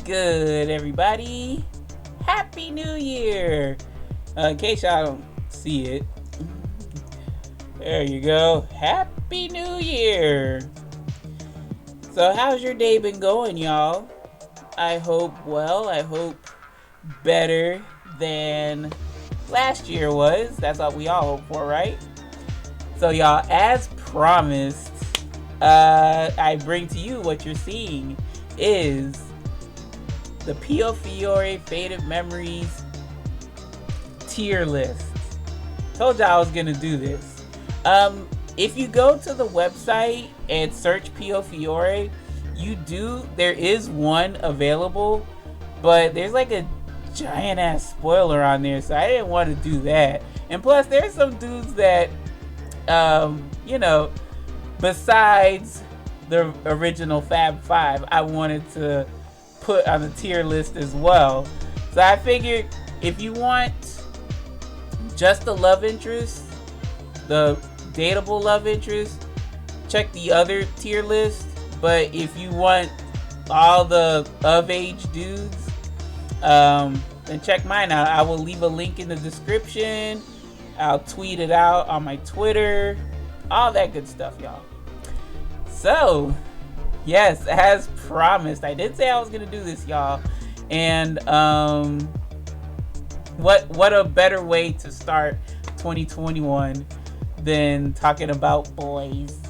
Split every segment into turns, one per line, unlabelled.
good, everybody? Happy New Year! In case y'all don't see it, there you go. Happy New Year! So, how's your day been going, y'all? I hope well. I hope better than last year was. That's what we all hope for, right? So, y'all, as promised, I bring to you what you're seeing is the Piofiore Faded Memories tier list. Told y'all I was gonna do this. If you go to the website and search Piofiore, there is one available, but there's like a giant ass spoiler on there, so I didn't want to do that. And plus, there's some dudes that, besides the original Fab Five, I wanted to put on the tier list as well. So I figured if you want just the love interest, the dateable love interest, check the other tier list. But if you want all the of age dudes, then check mine out. I will leave a link in the description. I'll tweet it out on my Twitter, all that good stuff, y'all. So, yes, as promised, I did say I was gonna do this, y'all. And what a better way to start 2021 than talking about boys.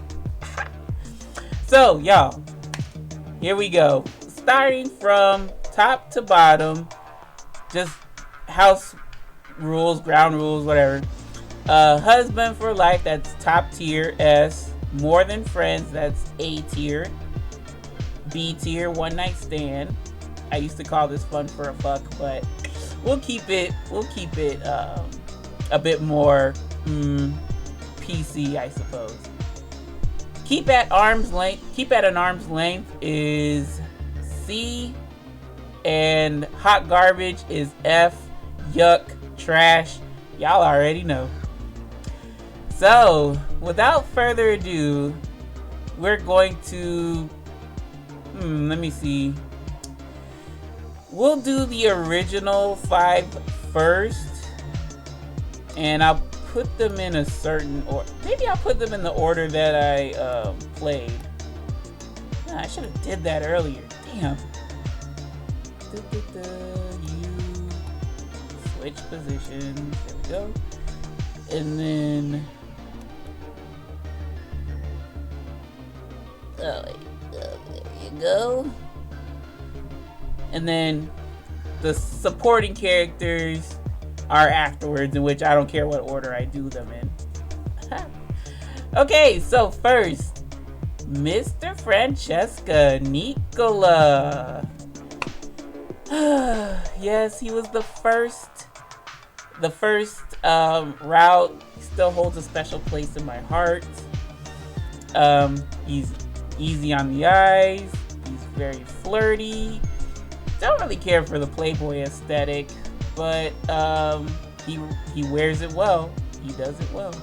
So, y'all, here we go. Starting from top to bottom, just house rules, ground rules, whatever. Husband for life, that's top tier, S. More than friends, that's A tier. B tier, one night stand. I used to call this fun for a fuck, but we'll keep it a bit more PC, I suppose. Keep at an arm's length is C, and hot garbage is F. Yuck, trash, y'all already know. So, without further ado, we're going to, let me see. We'll do the original 5 first, and I'll put them in a certain order. Maybe I'll put them in the order that I played. I should have did that earlier. Damn. You switch positions. There we go. And then there you go. And then the supporting characters are afterwards, in which I don't care what order I do them in. Okay, so first, Mr. Francesca Nicola. Yes, he was the first route. He still holds a special place in my heart. He's easy on the eyes. He's very flirty. Don't really care for the Playboy aesthetic, but he wears it well. He does it well.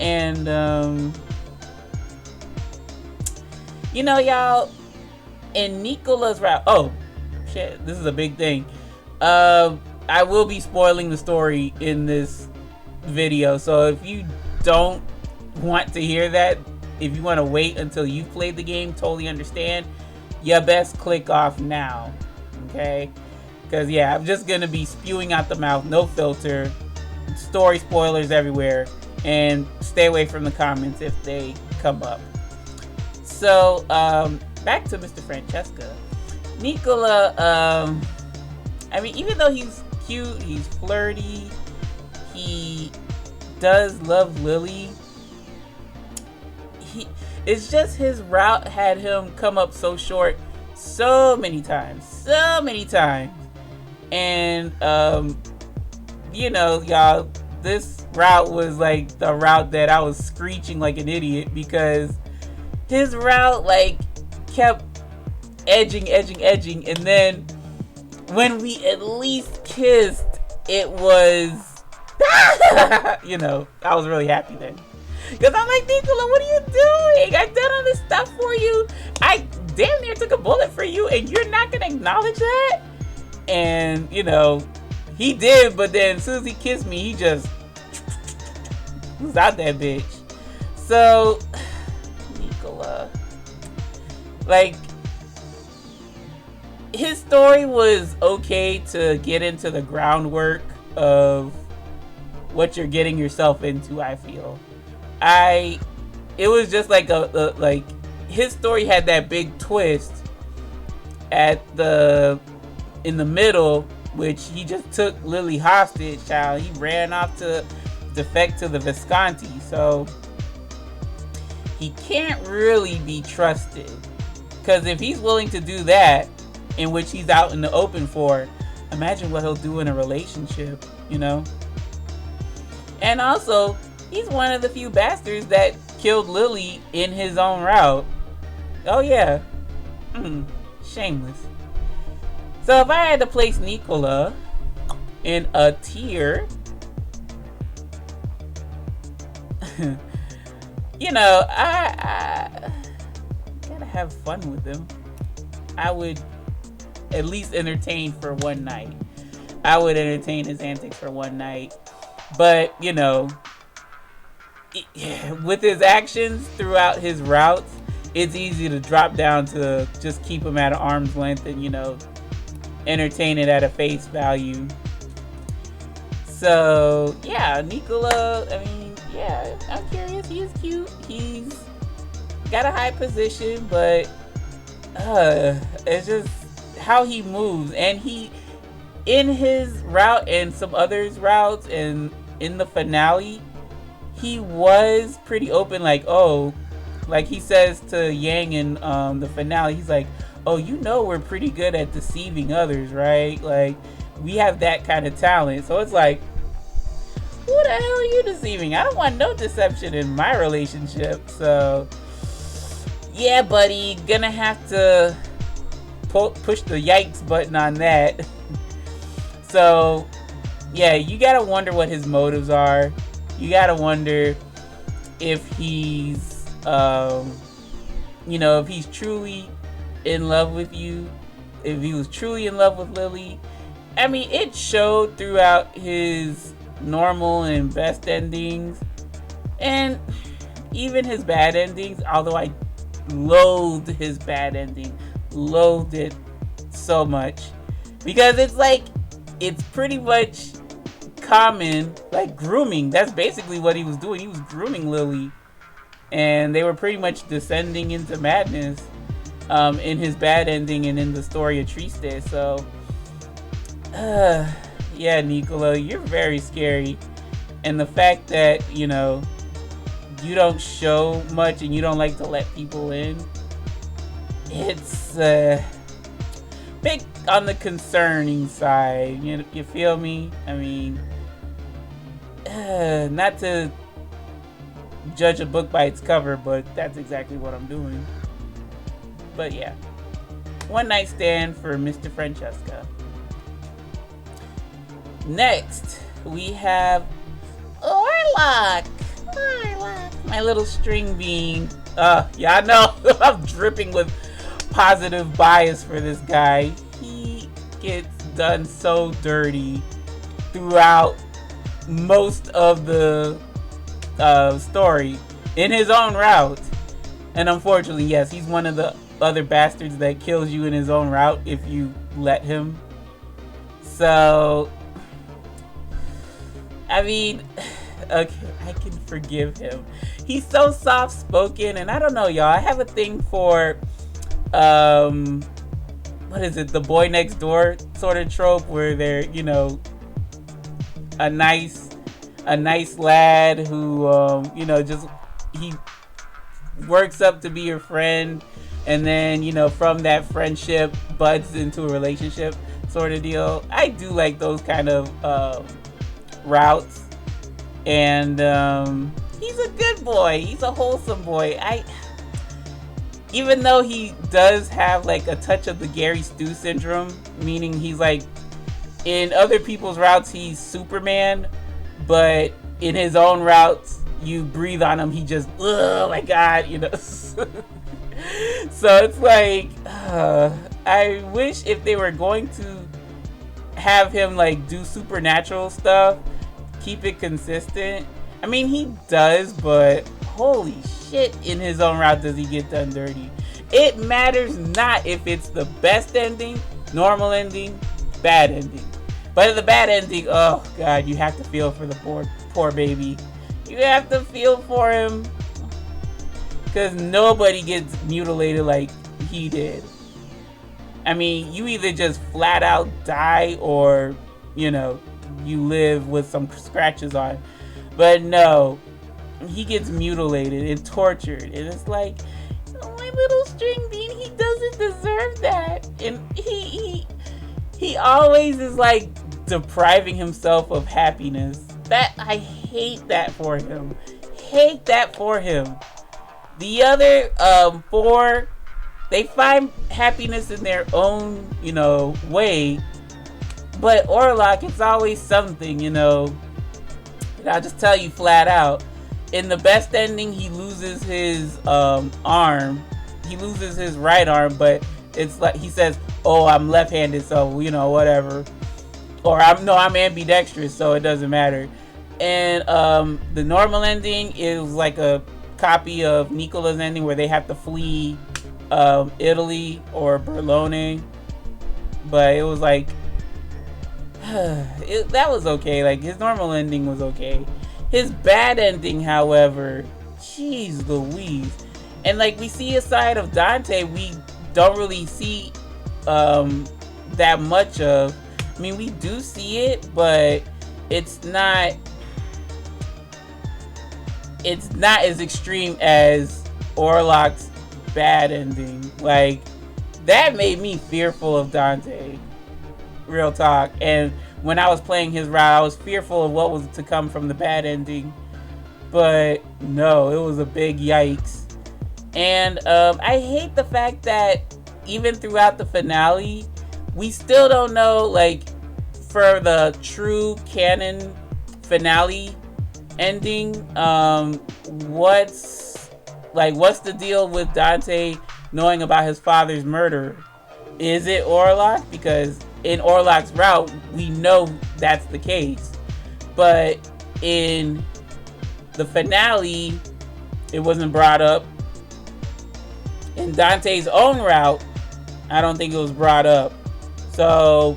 And y'all, in Nicola's route. Oh shit, this is a big thing. I will be spoiling the story in this video, so if you don't want to hear that, if you want to wait until you've played the game, totally understand. You best click off now, okay? Because yeah, I'm just gonna be spewing out the mouth, no filter, story spoilers everywhere, and stay away from the comments if they come up. So back to Mr. Francesca Nicola. Even though he's cute, he's flirty, he does love Lily. It's just his route had him come up so short so many times. And y'all, this route was like the route that I was screeching like an idiot, because his route like kept edging, and then when we at least kissed, it was I was really happy then. Because I'm like, Nicola, what are you doing? I've done all this stuff for you. I damn near took a bullet for you and you're not gonna acknowledge that? And, you know, he did, but then as soon as he kissed me, he just was out that bitch. So, Nicola, like, his story was okay to get into the groundwork of what you're getting yourself into, I feel. It was just like like, his story had that big twist in the middle, which he just took Lily hostage, child. He ran off to defect to the Visconti, so he can't really be trusted. Because if he's willing to do that, in which he's out in the open for, imagine what he'll do in a relationship, you know? And also, he's one of the few bastards that killed Lily in his own route. Oh yeah. Shameless. So if I had to place Nicola in a tier, you know, I gotta have fun with him. I would at least entertain for one night. I would entertain his antics for one night. But, you know, with his actions throughout his routes, it's easy to drop down to just keep him at arm's length and, you know, entertain it at a face value. So, yeah, Nicola, I mean, yeah, I'm curious. He's cute. He's got a high position, but it's just how he moves. And he, in his route and some others' routes and in the finale, he was pretty open, like, oh, like he says to Yang in the finale, he's like, oh, you know we're pretty good at deceiving others, right? Like, we have that kind of talent. So it's like, who the hell are you deceiving? I don't want no deception in my relationship. So, yeah, buddy, gonna have to push the yikes button on that. So, yeah, you gotta wonder what his motives are. You gotta wonder if he's, you know, if he's truly in love with you, if he was truly in love with Lily. I mean, it showed throughout his normal and best endings, and even his bad endings, although I loathed his bad ending, loathed it so much, because it's like, it's pretty much common, like grooming. That's basically what he was doing. He was grooming Lily, and they were pretty much descending into madness in his bad ending and in the story of Triste. So yeah, Nicola, you're very scary. And the fact that, you know, you don't show much and you don't like to let people in, it's big on the concerning side. You feel me? I mean, not to judge a book by its cover, but that's exactly what I'm doing. But yeah, one night stand for Mr. Francesca. Next, we have Orlok. My little string bean. Yeah, I know. I'm dripping with positive bias for this guy. He gets done so dirty throughout most of the story in his own route. And unfortunately, yes, he's one of the other bastards that kills you in his own route if you let him. So, I mean, okay, I can forgive him. He's so soft-spoken, and I don't know, y'all. I have a thing for, what is it, the boy next door sort of trope, where they're, you know, a nice lad who, you know, just, he works up to be your friend, and then, you know, from that friendship buds into a relationship sort of deal. I do like those kind of routes. And he's a good boy. He's a wholesome boy. Even though he does have like a touch of the Gary Stu syndrome, meaning he's like, in other people's routes he's Superman, but in his own routes you breathe on him, he just, oh my god, you know. So it's like, I wish if they were going to have him like do supernatural stuff, keep it consistent. I mean, he does, but holy shit, in his own route does he get done dirty. It matters not if it's the best ending, normal ending, bad ending. But the bad ending, oh god, you have to feel for the poor baby. You have to feel for him. Because nobody gets mutilated like he did. I mean, you either just flat out die or, you know, you live with some scratches on. But no, he gets mutilated and tortured. And it's like, oh, my little string bean, he doesn't deserve that. And he always is like depriving himself of happiness. That, I hate that for him. Hate that for him. The other 4, they find happiness in their own, you know, way. But Orlok, it's always something, you know. And I'll just tell you flat out. In the best ending, he loses his arm. He loses his right arm, but it's like he says, "Oh, I'm left-handed, so you know, whatever." Or I'm ambidextrous, so it doesn't matter. And the normal ending is like a copy of Nicola's ending where they have to flee Italy or Berlone. But it was like that was okay. Like his normal ending was okay. His bad ending, however, jeez Louise. And like we see a side of Dante we don't really see that much of. I mean, we do see it, but it's not as extreme as Orlok's bad ending. Like, that made me fearful of Dante. Real talk. And when I was playing his route, I was fearful of what was to come from the bad ending. But no, it was a big yikes. And I hate the fact that even throughout the finale, we still don't know, like, for the true canon finale ending, what's the deal with Dante knowing about his father's murder? Is it Orlok? Because in Orlok's route, we know that's the case. But in the finale, it wasn't brought up. In Dante's own route, I don't think it was brought up. So,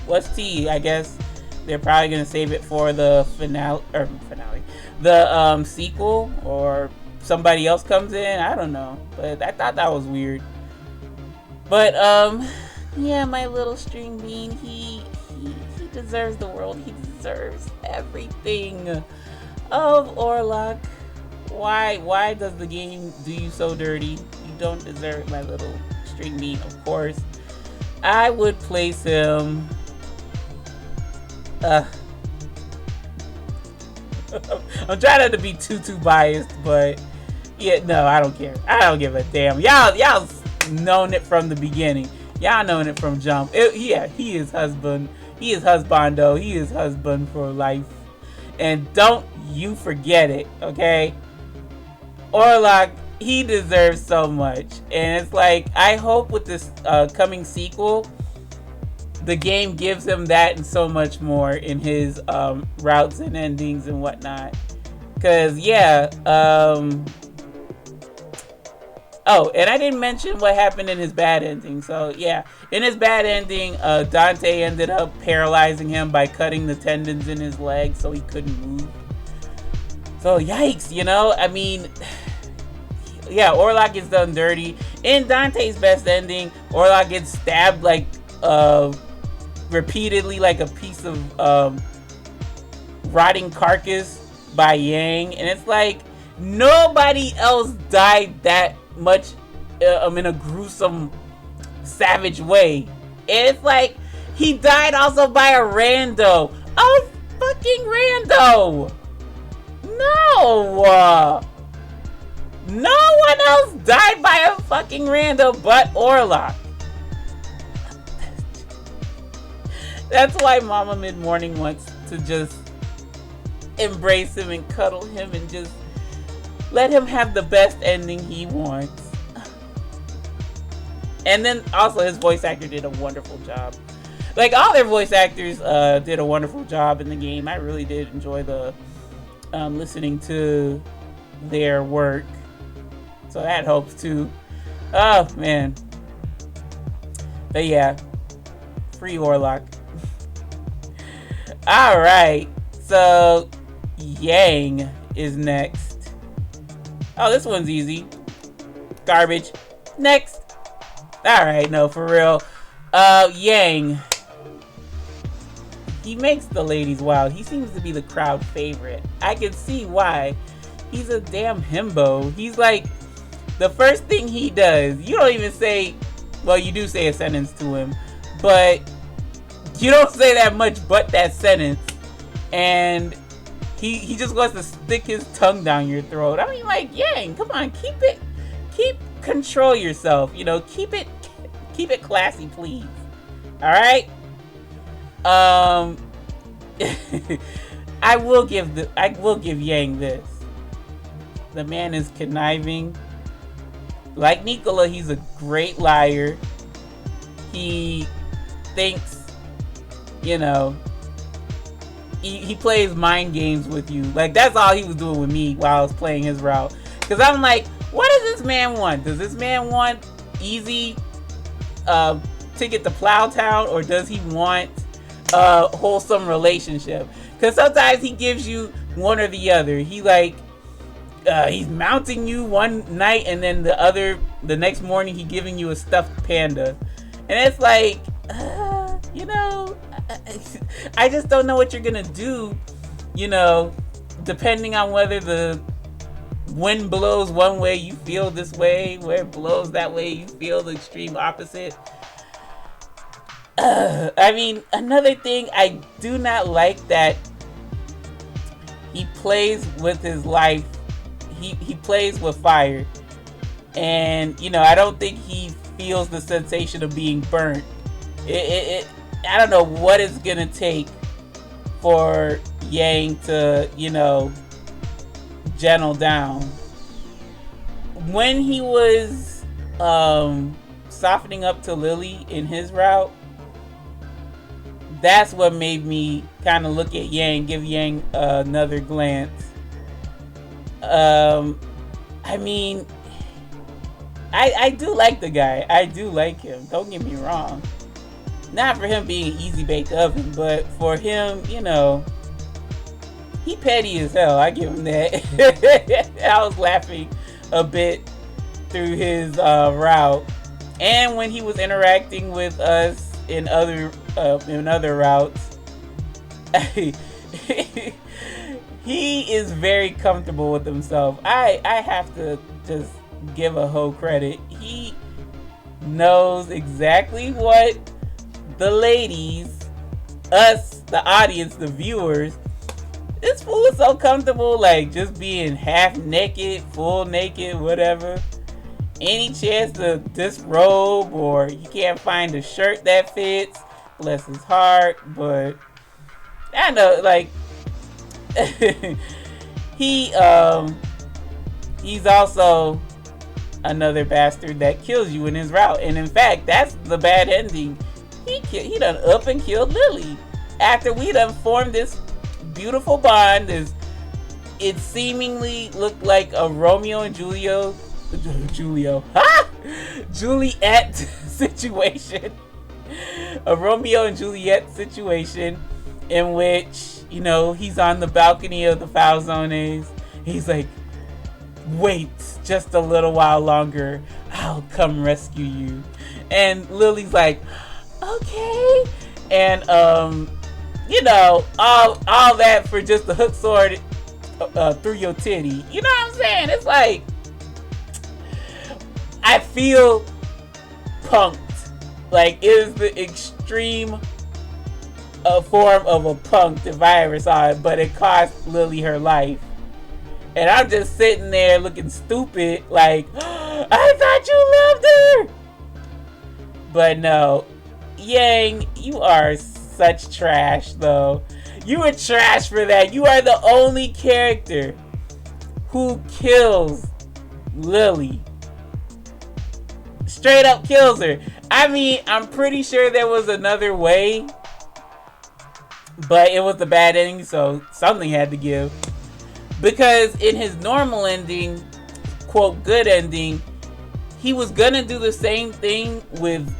what's T? I guess they're probably gonna save it for the finale, the sequel, or somebody else comes in. I don't know, but I thought that was weird. But yeah, my little string bean, he deserves the world. He deserves everything of Orlok. Why does the game do you so dirty? You don't deserve my little string bean, of course. I would place him. I'm trying not to be too biased, but yeah, no, I don't care. I don't give a damn. Y'all known it from the beginning. Y'all known it from jump. Yeah, he is husband. He is husbando. He is husband for life. And don't you forget it, okay? Orlok, he deserves so much. And it's like, I hope with this coming sequel, the game gives him that and so much more in his routes and endings and whatnot. Because, yeah. Oh, and I didn't mention what happened in his bad ending. So, yeah. In his bad ending, Dante ended up paralyzing him by cutting the tendons in his leg so he couldn't move. So, yikes, you know? I mean, yeah, Orlok gets done dirty. In Dante's best ending, Orlok gets stabbed, like, repeatedly like a piece of rotting carcass by Yang. And it's like, nobody else died that much in a gruesome, savage way. And it's like, he died also by a rando. A fucking rando! No! No one else died by a fucking rando but Orlok. That's why Mama Mid-Morning wants to just embrace him and cuddle him and just let him have the best ending he wants. And then also his voice actor did a wonderful job. Like, all their voice actors did a wonderful job in the game. I really did enjoy the listening to their work. So that helps too. Oh, man. But yeah, free Warlock. Alright, so Yang is next. Oh, this one's easy. Garbage. Next. Alright, no, for real. Yang. He makes the ladies wild. He seems to be the crowd favorite. I can see why. He's a damn himbo. He's like, the first thing he does, you don't even say, well, you do say a sentence to him, but you don't say that much but that sentence. And he just wants to stick his tongue down your throat. I mean, like, Yang, come on, control yourself, you know, keep it classy, please. All right. I will give Yang this. The man is conniving. Like Nicola, he's a great liar. He thinks, you know, he plays mind games with you. Like, that's all he was doing with me while I was playing his route. Because I'm like, what does this man want? Does this man want easy ticket to Plowtown, or does he want a wholesome relationship? Because sometimes he gives you one or the other. He like he's mounting you one night, and then the next morning he giving you a stuffed panda, and it's like, you know, I just don't know what you're gonna do, you know, depending on whether the wind blows one way, you feel this way, where it blows that way, you feel the extreme opposite. I mean, another thing, I do not like that he plays with his life. He plays with fire, and you know, I don't think he feels the sensation of being burnt. I don't know what it's gonna take for Yang to, you know, gentle down. When he was softening up to Lily in his route, that's what made me kind of look at Yang, give Yang another glance. I mean, I do like the guy. I do like him. Don't get me wrong. Not for him being an easy bake oven, but for him, you know, he petty as hell. I give him that. I was laughing a bit through his route, and when he was interacting with us in other routes, he is very comfortable with himself. I have to just give a hoe credit. He knows exactly what the ladies, us, the audience, the viewers, this fool is so comfortable, like just being half naked, full naked, whatever. Any chance to disrobe, or you can't find a shirt that fits, bless his heart. But I know, like, he's also another bastard that kills you in his route. And in fact, that's the bad ending. He done up and killed Lily after we done formed this beautiful bond. It seemingly looked like a Romeo and Juliet situation. A Romeo and Juliet situation in which, you know, he's on the balcony of the Falzones. He's like, wait just a little while longer, I'll come rescue you. And Lily's like, okay. And you know, all that for just the hook sword through your titty. You know what I'm saying? It's like, I feel punked. Like, it is the extreme form of a punk if I ever saw it, but it cost Lily her life. And I'm just sitting there looking stupid, like, oh, I thought you loved her. But no, Yang, you are such trash, though. You were trash for that. You are the only character who kills Lily straight up kills her. I mean, I'm pretty sure there was another way, but it was the bad ending, so something had to give. Because in his normal ending, quote, good ending, he was gonna do the same thing with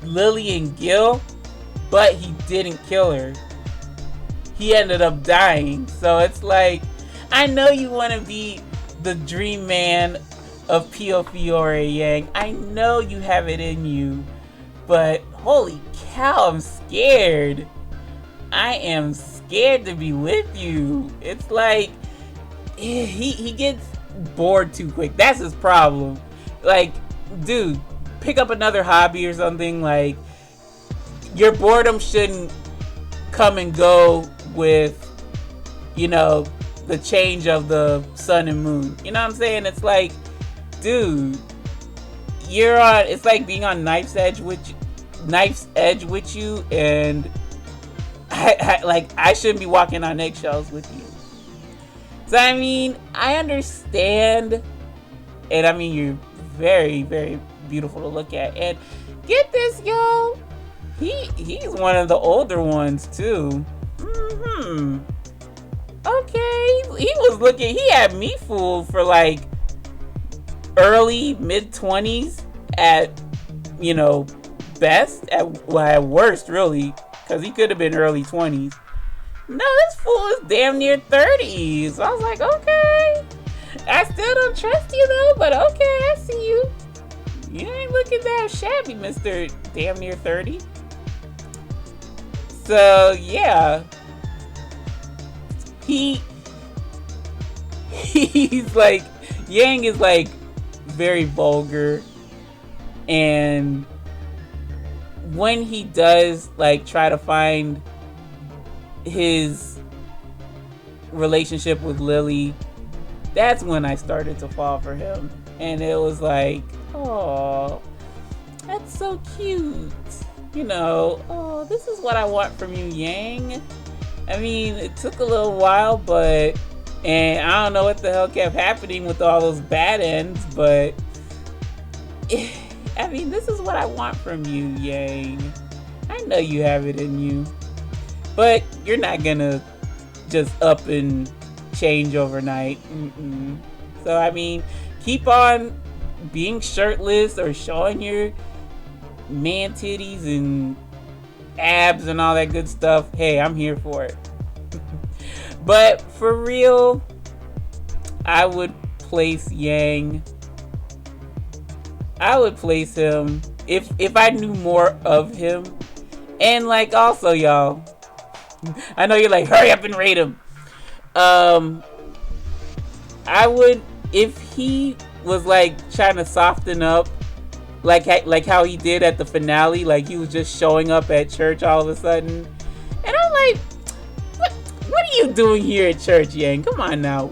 Lily and Gil, but he didn't kill her. He ended up dying. So it's like, I know you want to be the dream man of Piofiore, Yang. I know you have it in you, but holy cow, I'm scared. I am scared to be with you. It's like, he gets bored too quick. That's his problem. Like, dude, pick up another hobby or something. Like, your boredom shouldn't come and go with, you know, the change of the sun and moon. You know what I'm saying? It's like, dude, you're on, it's like being on knife's edge with you, and I shouldn't be walking on eggshells with you. So I mean, I understand, and I mean, you're very, very beautiful to look at. And get this, y'all, he's one of the older ones too. Okay, he had me fooled for like early mid-20s at, you know, best, at worst really, because he could have been early 20s. No, this fool is damn near 30s. I was like, okay, I still don't trust you though, but okay, I see you. You ain't looking that shabby, Mr. Damn near 30. So yeah, he's like, Yang is like very vulgar, and when he does like try to find his relationship with Lily, that's when I started to fall for him. And it was like, oh, that's so cute. You know, oh, this is what I want from you, Yang. I mean, it took a little while, but, and I don't know what the hell kept happening with all those bad ends, but I mean, this is what I want from you, Yang. I know you have it in you, but you're not gonna just up and change overnight. So I mean, keep on being shirtless or showing your man titties and abs and all that good stuff. Hey, I'm here for it. But for real, I would place Yang. I would place him if I knew more of him. And like, also, y'all, I know you're like, hurry up and rate him. I would, if he was like trying to soften up, like how he did at the finale, like he was just showing up at church all of a sudden, and I'm like, what are you doing here at church, Yang? Come on now,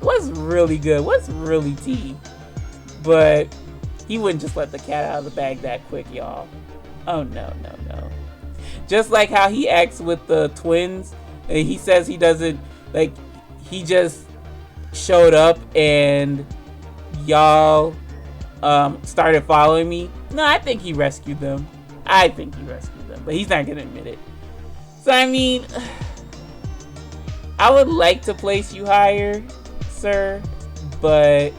what's really good? What's really tea? But he wouldn't just let the cat out of the bag that quick, y'all. Oh no. Just like how he acts with the twins, and he says he doesn't, like, he just showed up and y'all started following me. No, I think he rescued them. But he's not gonna admit it. So I mean, I would like to place you higher, sir, but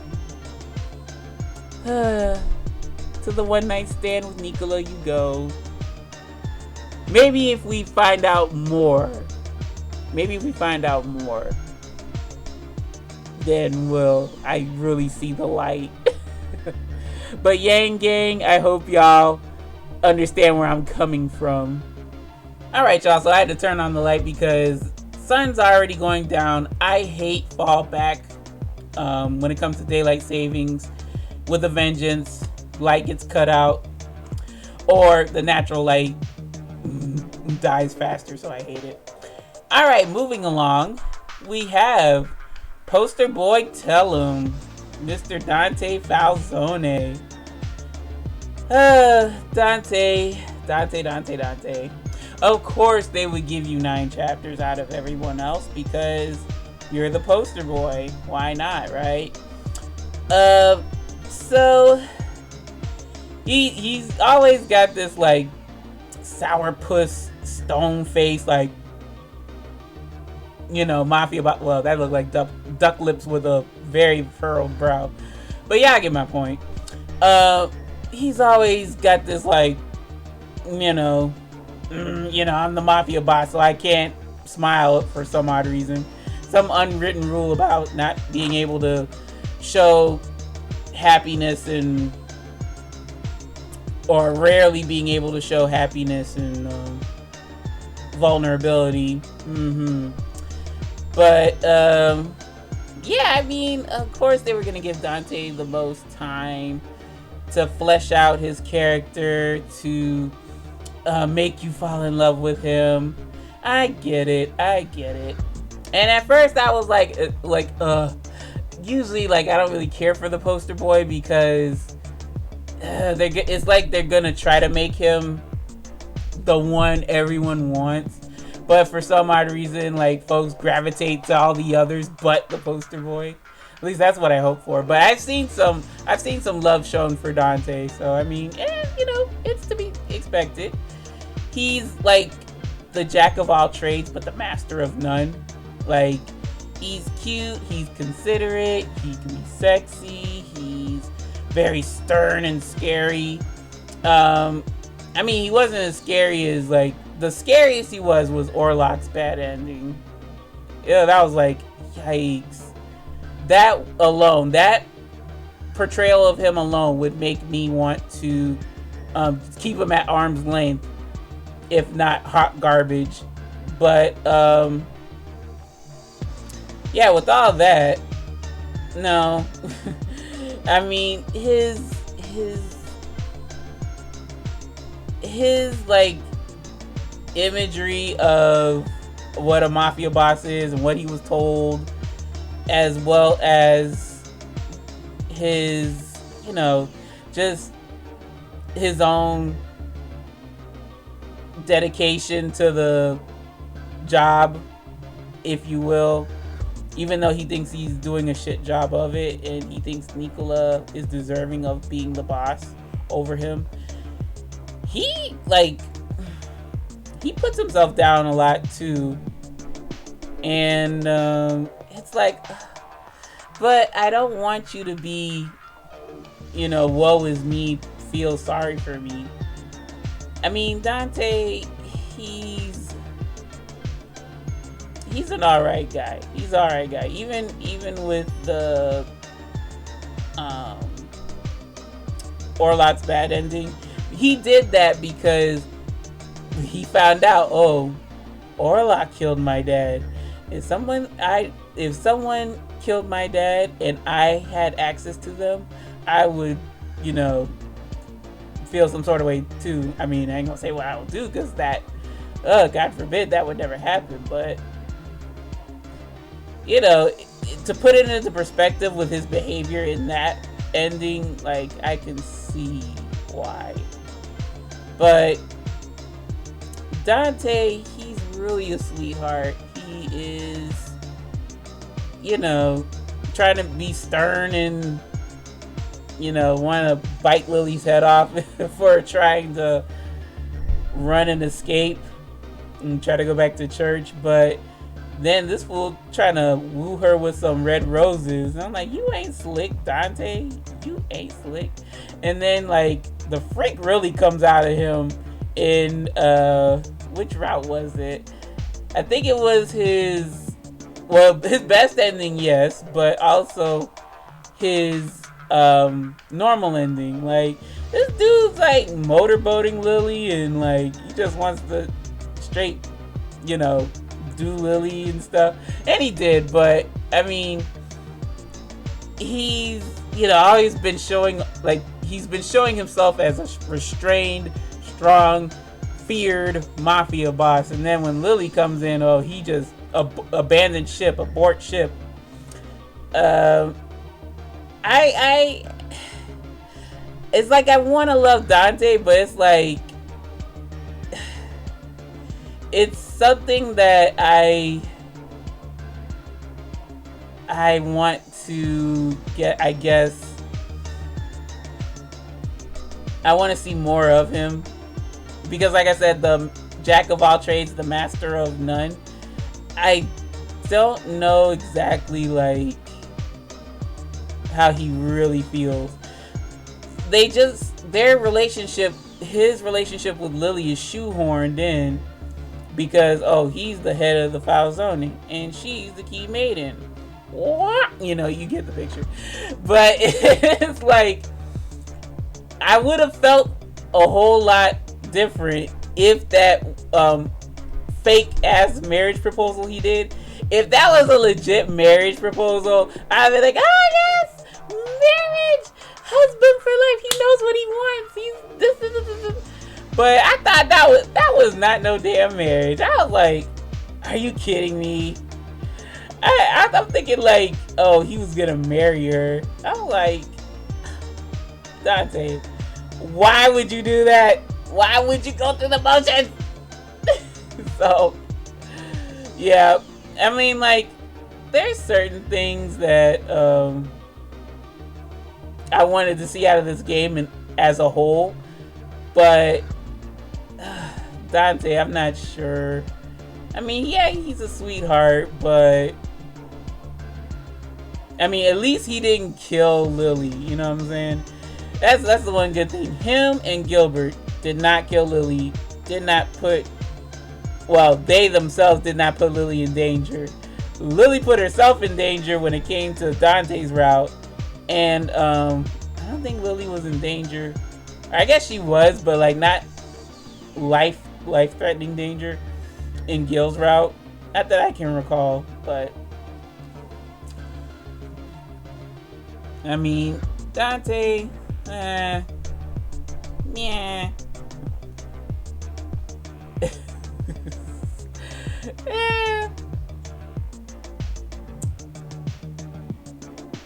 to the one night stand with Nicola you go. Maybe if we find out more, then I really see the light. But Yang Gang, I hope y'all understand where I'm coming from. Alright, y'all, so I had to turn on the light because sun's already going down. I hate fallback when it comes to daylight savings with a vengeance. Light gets cut out, or the natural light dies faster, so I hate it. Alright, moving along, we have Poster Boy Tellum, Mr. Dante Falzone. Dante. Of course they would give you 9 chapters out of everyone else because you're the poster boy. Why not, right? So he's always got this like sourpuss stone face, like, you know, mafia. Well, that looked like duck lips with a very furrowed brow. But yeah, I get my point. He's always got this like, you know, I'm the mafia boss, so I can't smile for some odd reason. Some unwritten rule about not being able to show happiness or rarely being able to show happiness and vulnerability. But yeah, I mean, of course they were gonna give Dante the most time to flesh out his character, to make you fall in love with him. I get it. And at first I was like, usually, like, I don't really care for the poster boy because it's like they're gonna try to make him the one everyone wants, but for some odd reason, like, folks gravitate to all the others but the poster boy. At least that's what I hope for. But I've seen some love shown for Dante, so I mean, it's to be expected. He's like the jack of all trades, but the master of none. Like, he's cute, he's considerate, he can be sexy, he's very stern and scary. I mean, he wasn't as scary as, like, the scariest he was Orlok's bad ending. Yeah, that was like, yikes. That alone, that portrayal of him alone would make me want to keep him at arm's length, if not hot garbage. But yeah, with all that, no. I mean, his like imagery of what a mafia boss is and what he was told, as well as his, just his own dedication to the job, if you will, even though he thinks he's doing a shit job of it and he thinks Nicola is deserving of being the boss over him. He puts himself down a lot too, and it's like, but I don't want you to be, woe is me, feel sorry for me. I mean, Dante, he's an alright guy. Even with the Orlok's bad ending, he did that because he found out, oh, Orlok killed my dad. If someone killed my dad and I had access to them, I would, feel some sort of way too. I mean, I ain't gonna say what I will do, because that, God forbid, that would never happen. But, to put it into perspective with his behavior in that ending, like, I can see why. But Dante, he's really a sweetheart. He is, trying to be stern and, want to bite Lily's head off for trying to run and escape and try to go back to church. But then this fool trying to woo her with some red roses. And I'm like, you ain't slick, Dante. You ain't slick. And then, like, the freak really comes out of him in, which route was it? I think it was his best ending, yes, but also his normal ending. Like, this dude's like motorboating Lily, and like he just wants to straight, do Lily and stuff. And he did, but I mean, he's always been showing, like, he's been showing himself as a restrained, strong, feared mafia boss. And then when Lily comes in, he just abandoned ship, abort ship. It's like I want to love Dante, but it's like, it's something that I want to get, I guess, I want to see more of him because, like I said, the jack of all trades, the master of none. I don't know exactly like how he really feels. Their relationship, his relationship with Lily is shoehorned in because he's the head of the foul zoning and she's the key maiden. What? You get the picture. But it's like I would have felt a whole lot different if that fake ass marriage proposal he did, if that was a legit marriage proposal, I'd be like, oh yes, marriage, husband for life. He knows what he wants. He's this. But I thought that was not no damn marriage. I was like, are you kidding me? I'm thinking like, oh, he was gonna marry her. I'm like, Dante, why would you do that? Why would you go through the motions? So, yeah, I mean, like, there's certain things that I wanted to see out of this game and as a whole, but Dante, I'm not sure. I mean, yeah, he's a sweetheart, but I mean, at least he didn't kill Lily. You know what I'm saying? That's the one good thing. Him and Gilbert did not kill Lily. They themselves did not put Lily in danger. Lily put herself in danger when it came to Dante's route, and I don't think Lily was in danger. I guess she was, but like not life-threatening danger in Gil's route. Not that I can recall, but I mean, Dante, yeah.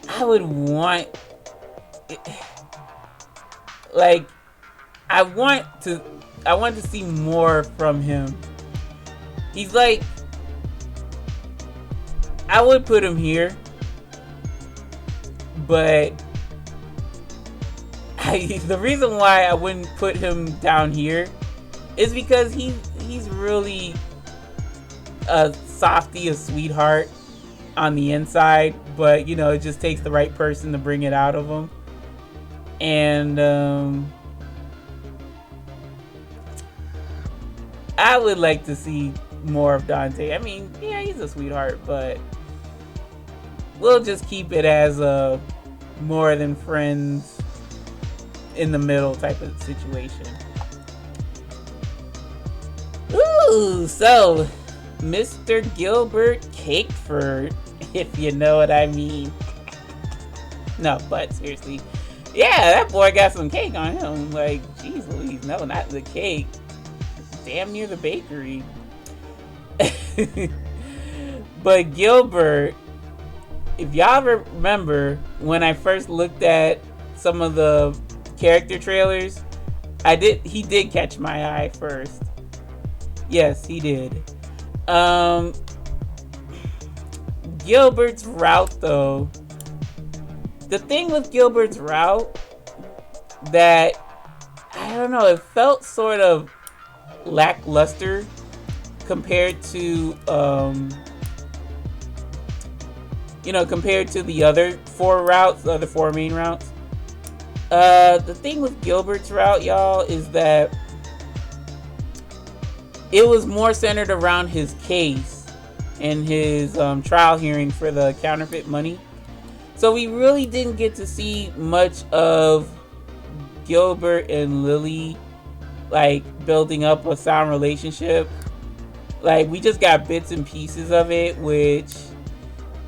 I would want, like, I want to see more from him. He's like, I would put him here, but the reason why I wouldn't put him down here is because he's really a softie, a sweetheart on the inside, but it just takes the right person to bring it out of him. And I would like to see more of Dante. I mean, yeah, he's a sweetheart, but we'll just keep it as a more than friends in the middle type of situation. Ooh, so Mr. Gilbert Cakeford, if you know what I mean. No, but seriously, yeah, that boy got some cake on him. Like, geez Louise, no, not the cake. Damn near the bakery. But Gilbert, if y'all remember when I first looked at some of the character trailers, he did catch my eye first. Yes, he did. Gilbert's route, though, the thing with Gilbert's route that, I don't know, it felt sort of lackluster compared to compared to the other four routes, the other four main routes. The thing with Gilbert's route, y'all, is that it was more centered around his case and his trial hearing for the counterfeit money. So we really didn't get to see much of Gilbert and Lily, like, building up a sound relationship. Like, we just got bits and pieces of it, which,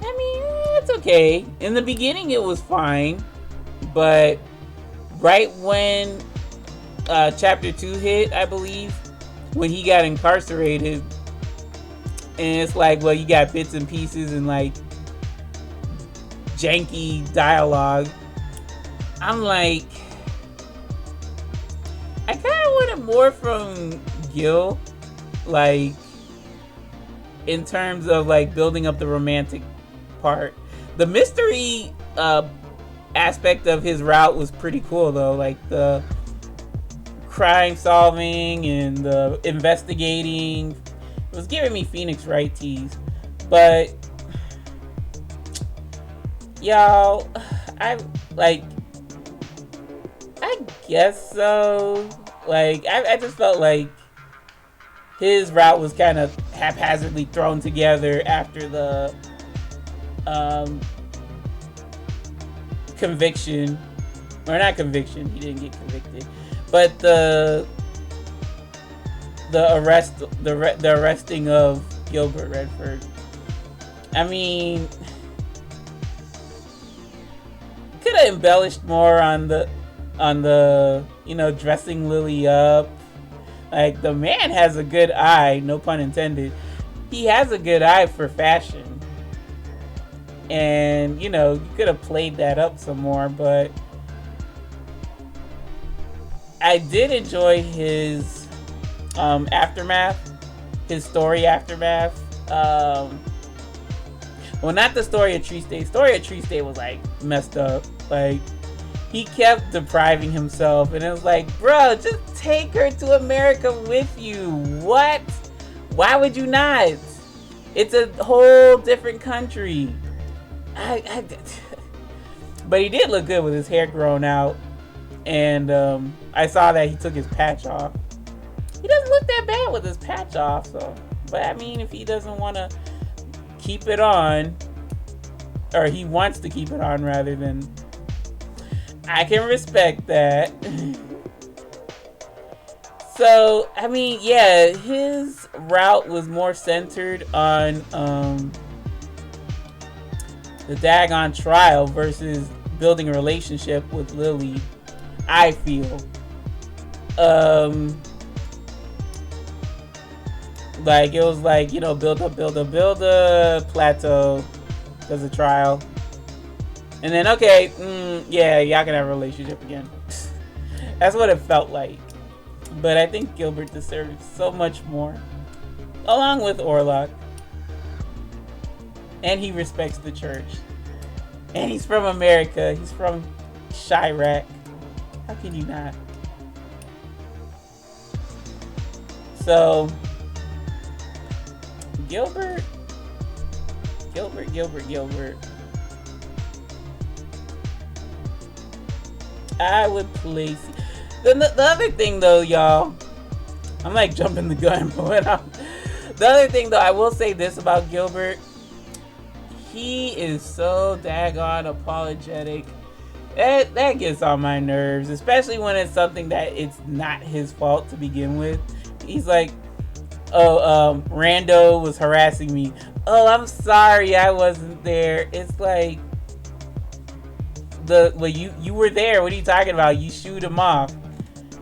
I mean, it's okay. In the beginning, it was fine. But right when chapter 2 hit, I believe, when he got incarcerated, and it's like, well, you got bits and pieces and, like, janky dialogue. I'm like, I kind of wanted more from Gil, like, in terms of, like, building up the romantic part. The mystery aspect of his route was pretty cool, though. Like, the crime solving and the investigating. It was giving me Phoenix Wright tease. But y'all, I guess so. Like, I just felt like his route was kind of haphazardly thrown together after the conviction, or not conviction, he didn't get convicted, but the arresting of Gilbert Redford. I mean, could have embellished more on the dressing Lily up. Like, the man has a good eye, no pun intended. He has a good eye for fashion. And, you could have played that up some more, but I did enjoy his aftermath, his story aftermath. Well, not the story of Tree State. Story of Tree State was, like, messed up. Like, he kept depriving himself, and it was like, bro, just take her to America with you. What? Why would you not? It's a whole different country. But he did look good with his hair grown out, and I saw that he took his patch off. He doesn't look that bad with his patch off, so. But I mean, if he doesn't want to keep it on, or he wants to keep it on rather than, I can respect that. So, I mean, yeah, his route was more centered on the daggone trial versus building a relationship with Lily, I feel. Like, it was like, build up, plateau, does a trial. And then, okay, yeah, y'all can have a relationship again. That's what it felt like. But I think Gilbert deserves so much more. Along with Orlok. And he respects the church. And he's from America. He's from Chirac. How can you not? So, Gilbert. I would place. The other thing, though, y'all, I'm like jumping the gun, but the other thing, though, I will say this about Gilbert. He is so daggone apologetic. That gets on my nerves, especially when it's something that it's not his fault to begin with. He's like, oh, Rando was harassing me. Oh, I'm sorry, I wasn't there. It's like, you were there. What are you talking about? You shoot him off.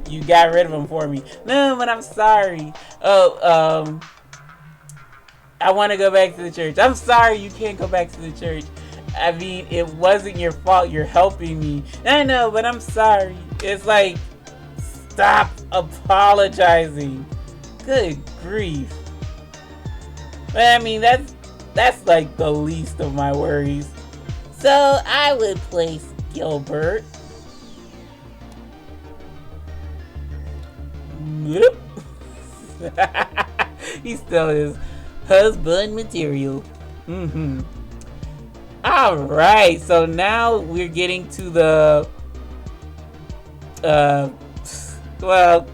You got rid of him for me. No, but I'm sorry. Oh, I want to go back to the church. I'm sorry, you can't go back to the church. I mean, it wasn't your fault. You're helping me. I know, but I'm sorry. It's like, stop apologizing. Good grief. But I mean, that's like the least of my worries. So I would place Gilbert. He still is husband material. Alright, so now we're getting to the well,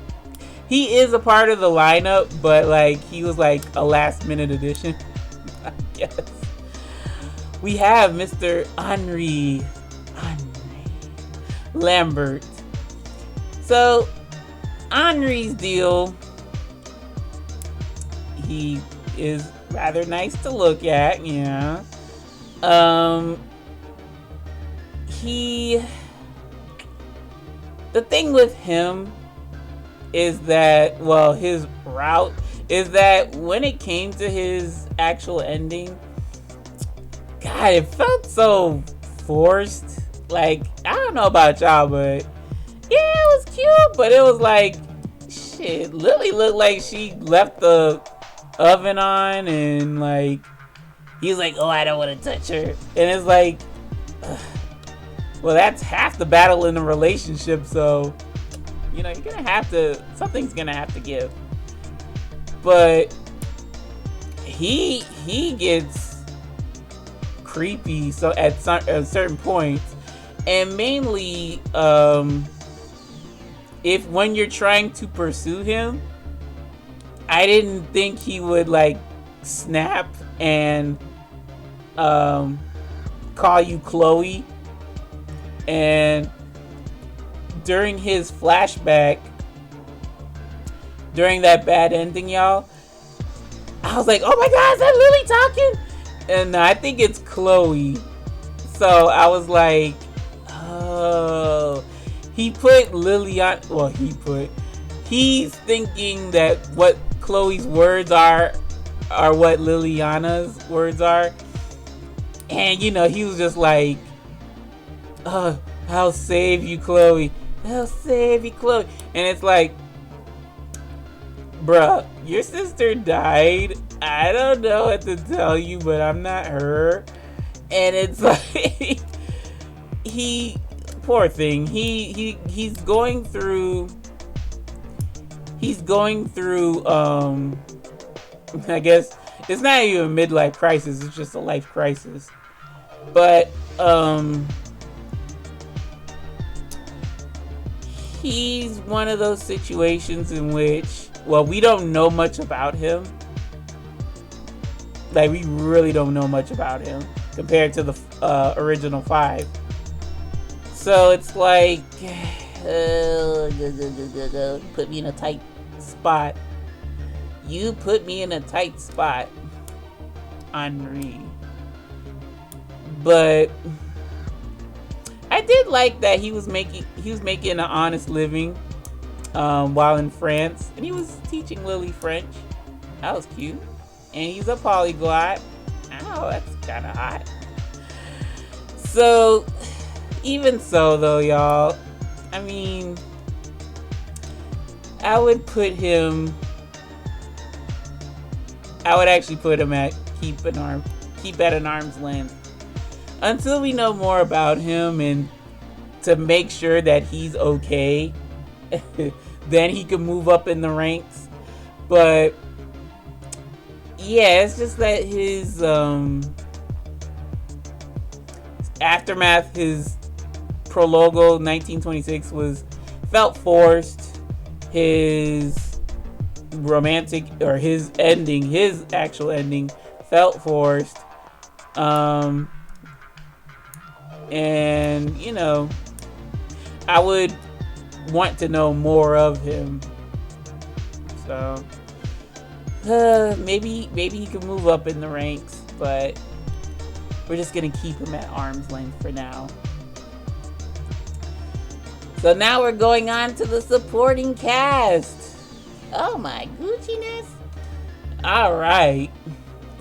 he is a part of the lineup, but like he was like a last minute addition, I guess. We have Mr. Henry Lambert. So Henry's deal, he is rather nice to look at, yeah. The thing with him is that, well, his route is that when it came to his actual ending, God, it felt so forced. Like, I don't know about y'all, but yeah, it was cute, but it was like, shit, Lily looked like she left the oven on, and like, he's like, oh, I don't want to touch her. And it's like, ugh. Well, that's half the battle in the relationship, so You know, you're gonna have to, something's gonna have to give. But he gets creepy so at certain points, and mainly if when you're trying to pursue him, I didn't think he would like snap and call you Chloe. And during his flashback, during that bad ending, y'all, I was like, oh my god, is that Lily talking? And I think it's Chloe. So I was like, oh, he put Liliana, well, he's thinking that what Chloe's words are what Liliana's words are. And you know, he was just like, I'll save you, Chloe. I'll save you, Chloe. And it's like, bruh, your sister died. I don't know what to tell you, but I'm not her. And it's like, poor thing. He's going through I guess it's not even a midlife crisis, it's just a life crisis. But he's one of those situations in which, well, we don't know much about him. Like, we really don't know much about him compared to the original 5. So it's like, put me in a tight spot. You put me in a tight spot, Henri. But I did like that he was making an honest living while in France, and he was teaching Lily French. That was cute. And he's a polyglot. Oh, that's kind of hot. So, even so though, y'all, I mean, I would actually put him at keep at an arm's length until we know more about him, and to make sure that he's okay. Then he can move up in the ranks. But yeah, it's just that his aftermath, his prologo 1926 felt forced. His romantic, or his actual ending felt forced. And you know, I would want to know more of him. So maybe he can move up in the ranks, but we're just gonna keep him at arm's length for now. So now we're going on to the supporting cast. Oh my Gucci-ness. Alright.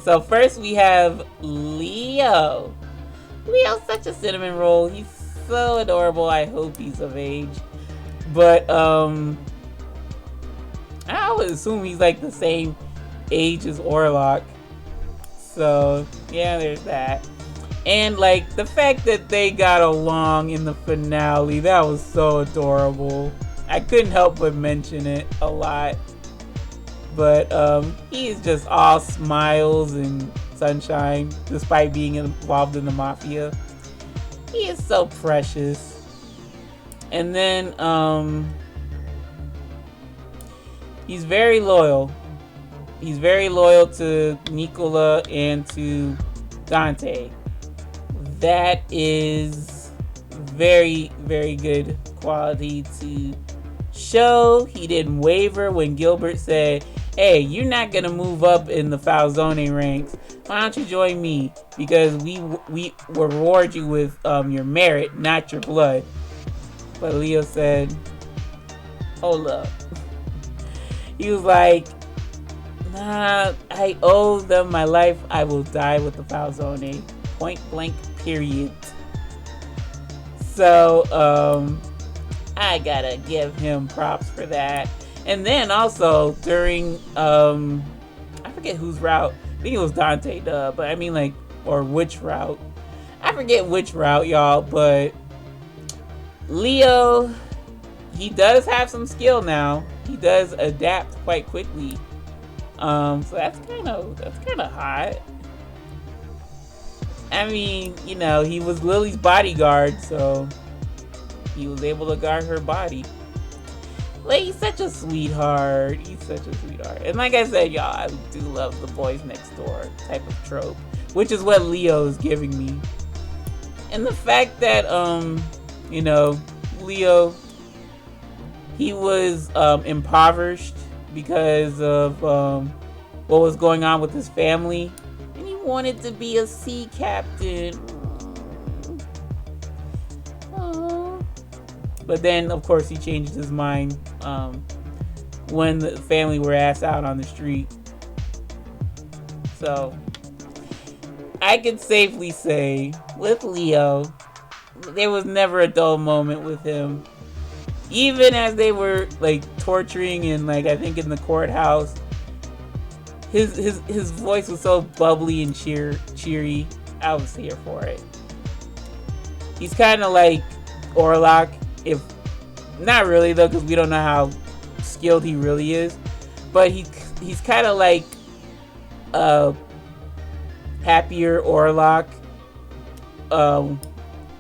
So first we have Leo. Leo's such a cinnamon roll. He's so adorable. I hope he's of age. But I would assume he's like the same age as Orlok. So yeah, there's that. And like the fact that they got along in the finale, that was so adorable. I couldn't help but mention it a lot. But he's just all smiles and sunshine despite being involved in the mafia. He is so precious. And then he's very loyal. He's very loyal to Nicola and to Dante. That is very, very good quality to show. He didn't waver when Gilbert said, hey, you're not gonna move up in the Falzone ranks. Why don't you join me? Because we reward you with your merit, not your blood. But Leo said, hold up. He was like, nah, I owe them my life. I will die with the Falzone. Point blank, period. So, I gotta give him props for that. And then also during, I forget whose route. I think it was Dante, but I mean like, or which route. I forget which route, y'all, but Leo he does have some skill now. He does adapt quite quickly. So that's kind of hot. I mean, you know, he was Lily's bodyguard, so he was able to guard her body. Like, he's such a sweetheart. He's such a sweetheart. And like I said, y'all, I do love the boys next door type of trope, which is what Leo is giving me. And the fact that, you know, Leo, he was impoverished because of what was going on with his family, and he wanted to be a sea captain. Aww. But then, of course, he changed his mind when the family were asked out on the street. So I could safely say, with Leo, there was never a dull moment with him. Even as they were like torturing and like I think in the courthouse, his voice was so bubbly and cheery. I was here for it. He's kind of like Orlok, if not really though, because we don't know how skilled he really is. But he's kind of like happier Orlok.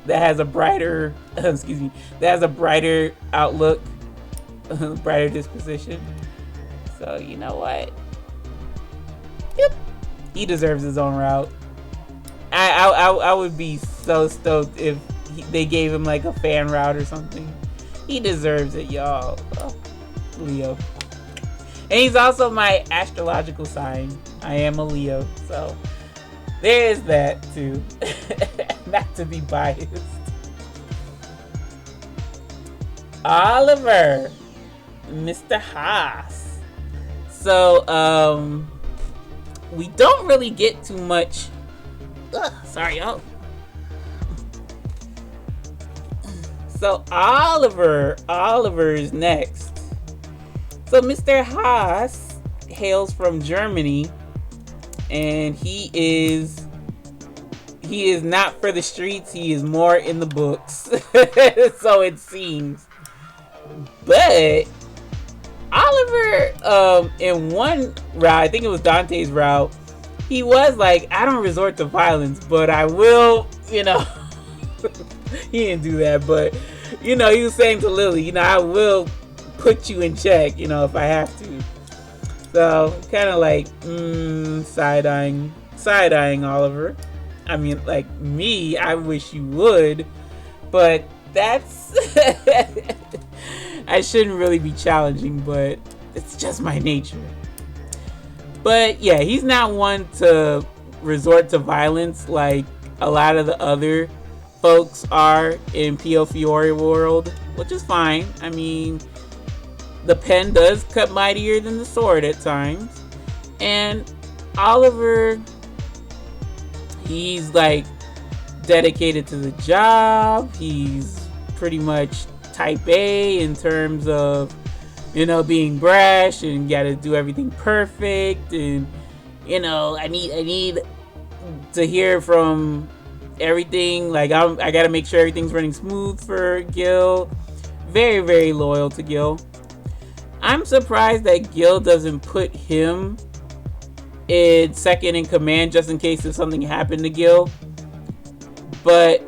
That has a brighter, that has a brighter outlook, brighter disposition. So you know what? Yep, he deserves his own route. I would be so stoked if they gave him like a fan route or something. He deserves it, y'all. Oh, Leo, and he's also my astrological sign. I am a Leo, so there is that too. Not to be biased. Oliver, Mr. Haas. So, we don't really get too much. Sorry, y'all. So Oliver is next. So Mr. Haas hails from Germany, and he is not for the streets. He is more in the books. So it seems. But Oliver, in one route, I think it was Dante's route, he was like, I don't resort to violence, but I will, you know. He didn't do that, but, you know, he was saying to Lily, you know, I will put you in check, you know, if I have to. So, kind of like, side-eyeing Oliver. I mean, like, me, I wish you would, but that's, I shouldn't really be challenging, but it's just my nature. But, yeah, he's not one to resort to violence like a lot of the other folks are in Piofiore world, which is fine. I mean, the pen does cut mightier than the sword at times. And Oliver, he's like dedicated to the job. He's pretty much type A in terms of, you know, being brash and gotta do everything perfect. And, you know, I need to hear from everything. Like, I gotta make sure everything's running smooth for Gil. Very, very loyal to Gil. I'm surprised that Gil doesn't put him in second in command just in case if something happened to Gil. But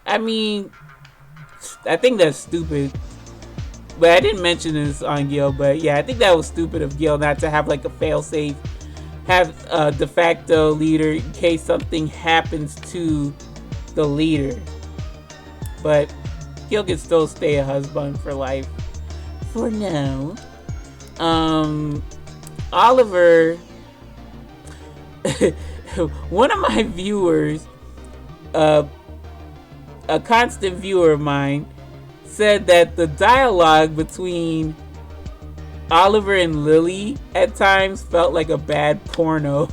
I mean, I think that's stupid. But I didn't mention this on Gil, but yeah, I think that was stupid of Gil not to have like a failsafe, have a de facto leader in case something happens to the leader. But Gil can still stay a husband for life for now. Oliver, one of my viewers, a constant viewer of mine, said that the dialogue between Oliver and Lily at times felt like a bad porno.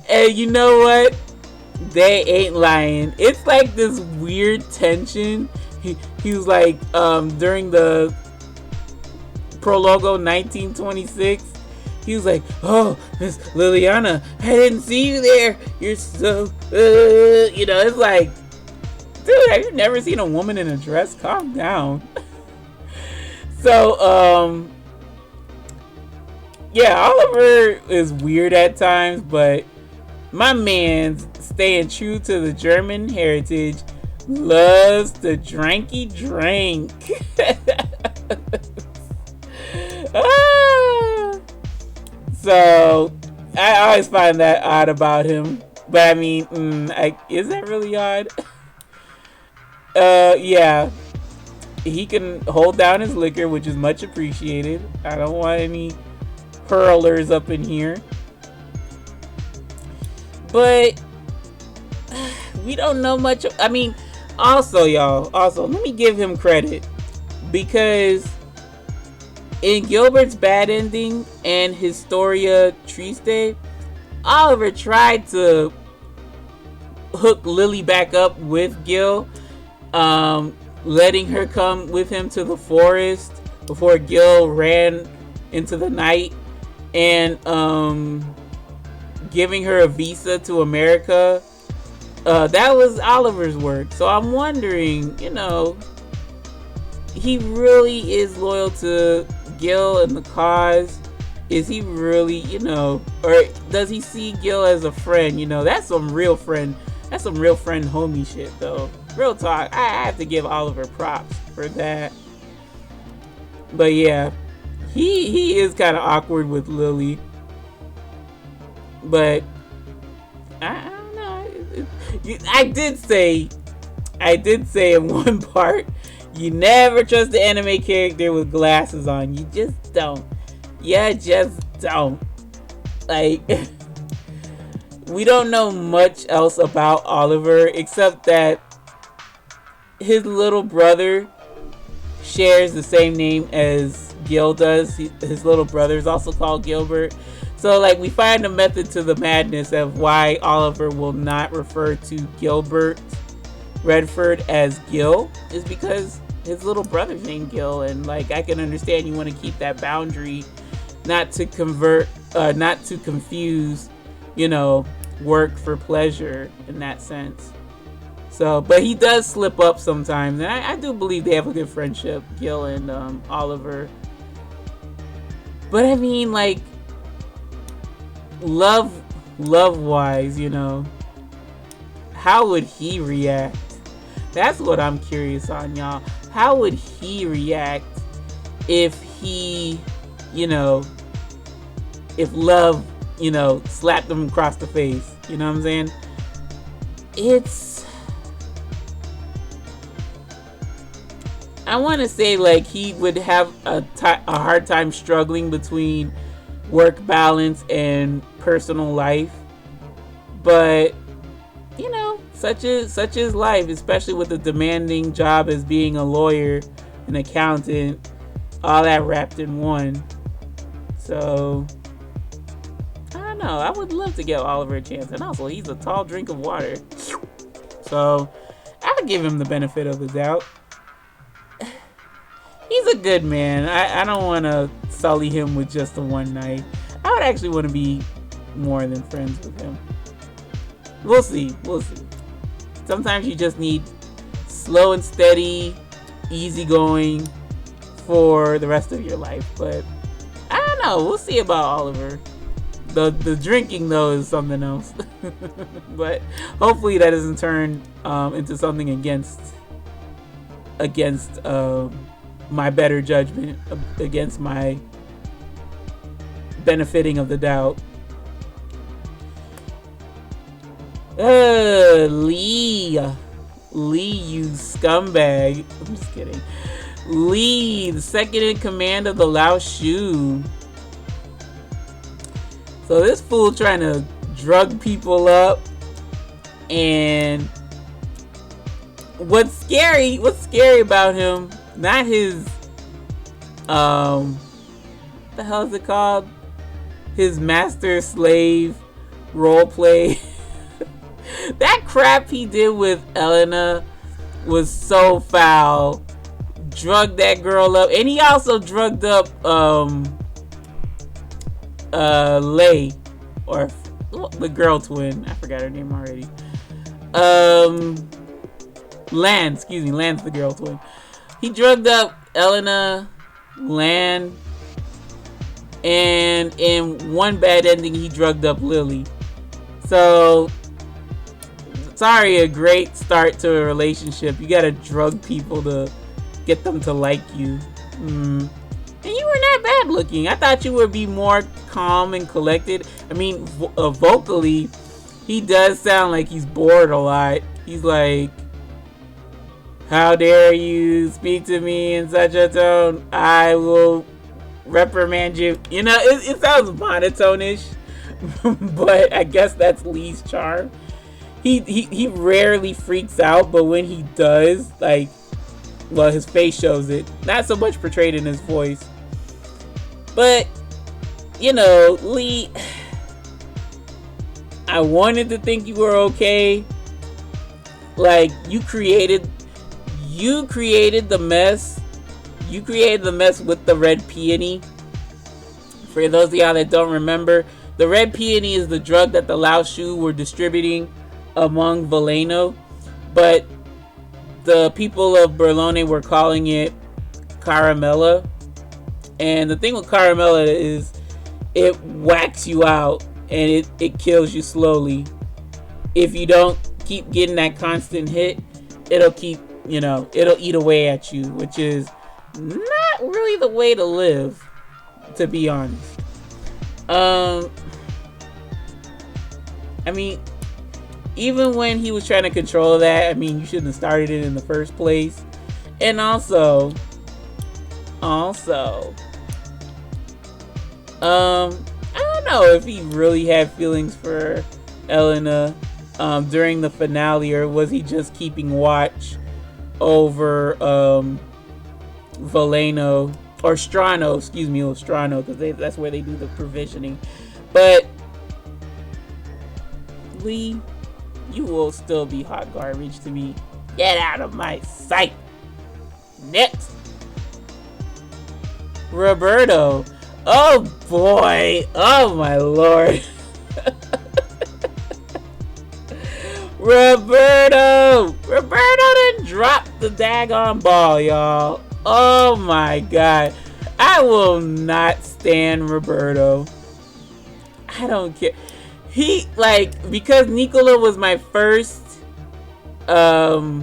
And you know what? They ain't lying. It's like this weird tension. He was like, during the Prologo 1926, he was like, "Oh, Miss Liliana, I didn't see you there. You're so, it's like, dude, have you never seen a woman in a dress? Calm down." So, yeah, Oliver is weird at times, but my man's staying true to the German heritage, loves the drinky drink. So, I always find that odd about him. But I mean, is that really odd? Yeah. He can hold down his liquor, which is much appreciated. I don't want any hurlers up in here. But we don't know much. I mean, also, y'all, let me give him credit. Because in Gilbert's bad ending and Historia Triste, Oliver tried to hook Lily back up with Gil, letting her come with him to the forest before Gil ran into the night, and giving her a visa to America. That was Oliver's work. So I'm wondering, he really is loyal to Gil and the cause. Is he really, or does he see Gil as a friend? That's some real friend homie shit, though. Real talk. I have to give Oliver props for that. But yeah, he is kind of awkward with Lily. But I don't know. I did say in one part, you never trust the anime character with glasses on. You just don't. Like, we don't know much else about Oliver except that his little brother shares the same name as Gil does. His little brother is also called Gilbert. So, like, we find a method to the madness of why Oliver will not refer to Gilbert Redford as Gil is because his little brother's named Gil, and like, I can understand you want to keep that boundary, not to confuse, work for pleasure in that sense. So, but he does slip up sometimes, and I do believe they have a good friendship, Gil and Oliver. But I mean, like, love wise, how would he react? That's what I'm curious on, y'all. How would he react if he, if love, slapped him across the face? You know what I'm saying? I want to say, like, he would have a hard time struggling between work balance and personal life. But, such is life, especially with a demanding job as being a lawyer, an accountant, all that wrapped in one. So, I don't know. I would love to give Oliver a chance. And also, he's a tall drink of water. So, I would give him the benefit of the doubt. He's a good man. I don't want to sully him with just the one night. I would actually want to be more than friends with him. We'll see. Sometimes you just need slow and steady, easygoing for the rest of your life. But I don't know. We'll see about Oliver. The drinking, though, is something else. But hopefully that doesn't turn into something against my better judgment, against my benefiting of the doubt. Lee, you scumbag. I'm just kidding. Lee, the second in command of the Lao Shu. So this fool trying to drug people up, and what's scary about him, not his what the hell is it called? His master slave role play. That crap he did with Elena was so foul. Drugged that girl up, and he also drugged up Lay, or the girl twin. I forgot her name already. Lan, excuse me, Lan's the girl twin. He drugged up Elena, Lan, and in one bad ending, he drugged up Lily. So, sorry, a great start to a relationship. You gotta drug people to get them to like you. And you were not bad looking. I thought you would be more calm and collected. I mean, vocally, he does sound like he's bored a lot. He's like, how dare you speak to me in such a tone? I will reprimand you. You know, it sounds monotone-ish, but I guess that's Lee's charm. He rarely freaks out, but when he does, like, well, his face shows it. Not so much portrayed in his voice. But, you know, Lee, I wanted to think you were okay. Like, you created the mess. You created the mess with the red peony. For those of y'all that don't remember, the red peony is the drug that the Lao Shu were distributing among Veleno, but the people of Berlone were calling it Caramella. And the thing with Caramella is it whacks you out and it kills you slowly. If you don't keep getting that constant hit, it'll keep, you know, it'll eat away at you, which is not really the way to live, to be honest. I mean, even when he was trying to control that, I mean, you shouldn't have started it in the first place. And also, I don't know if he really had feelings for Elena during the finale, or was he just keeping watch over Veleno, or Strano, excuse me, or Strano, because that's where they do the provisioning. But Lee, you will still be hot garbage to me. Get out of my sight. Next, Roberto. Oh boy. Oh my lord. Roberto done dropped the daggone ball, y'all. Oh my god. I will not stand Roberto. I don't care. He, like, because Nicola was my first route,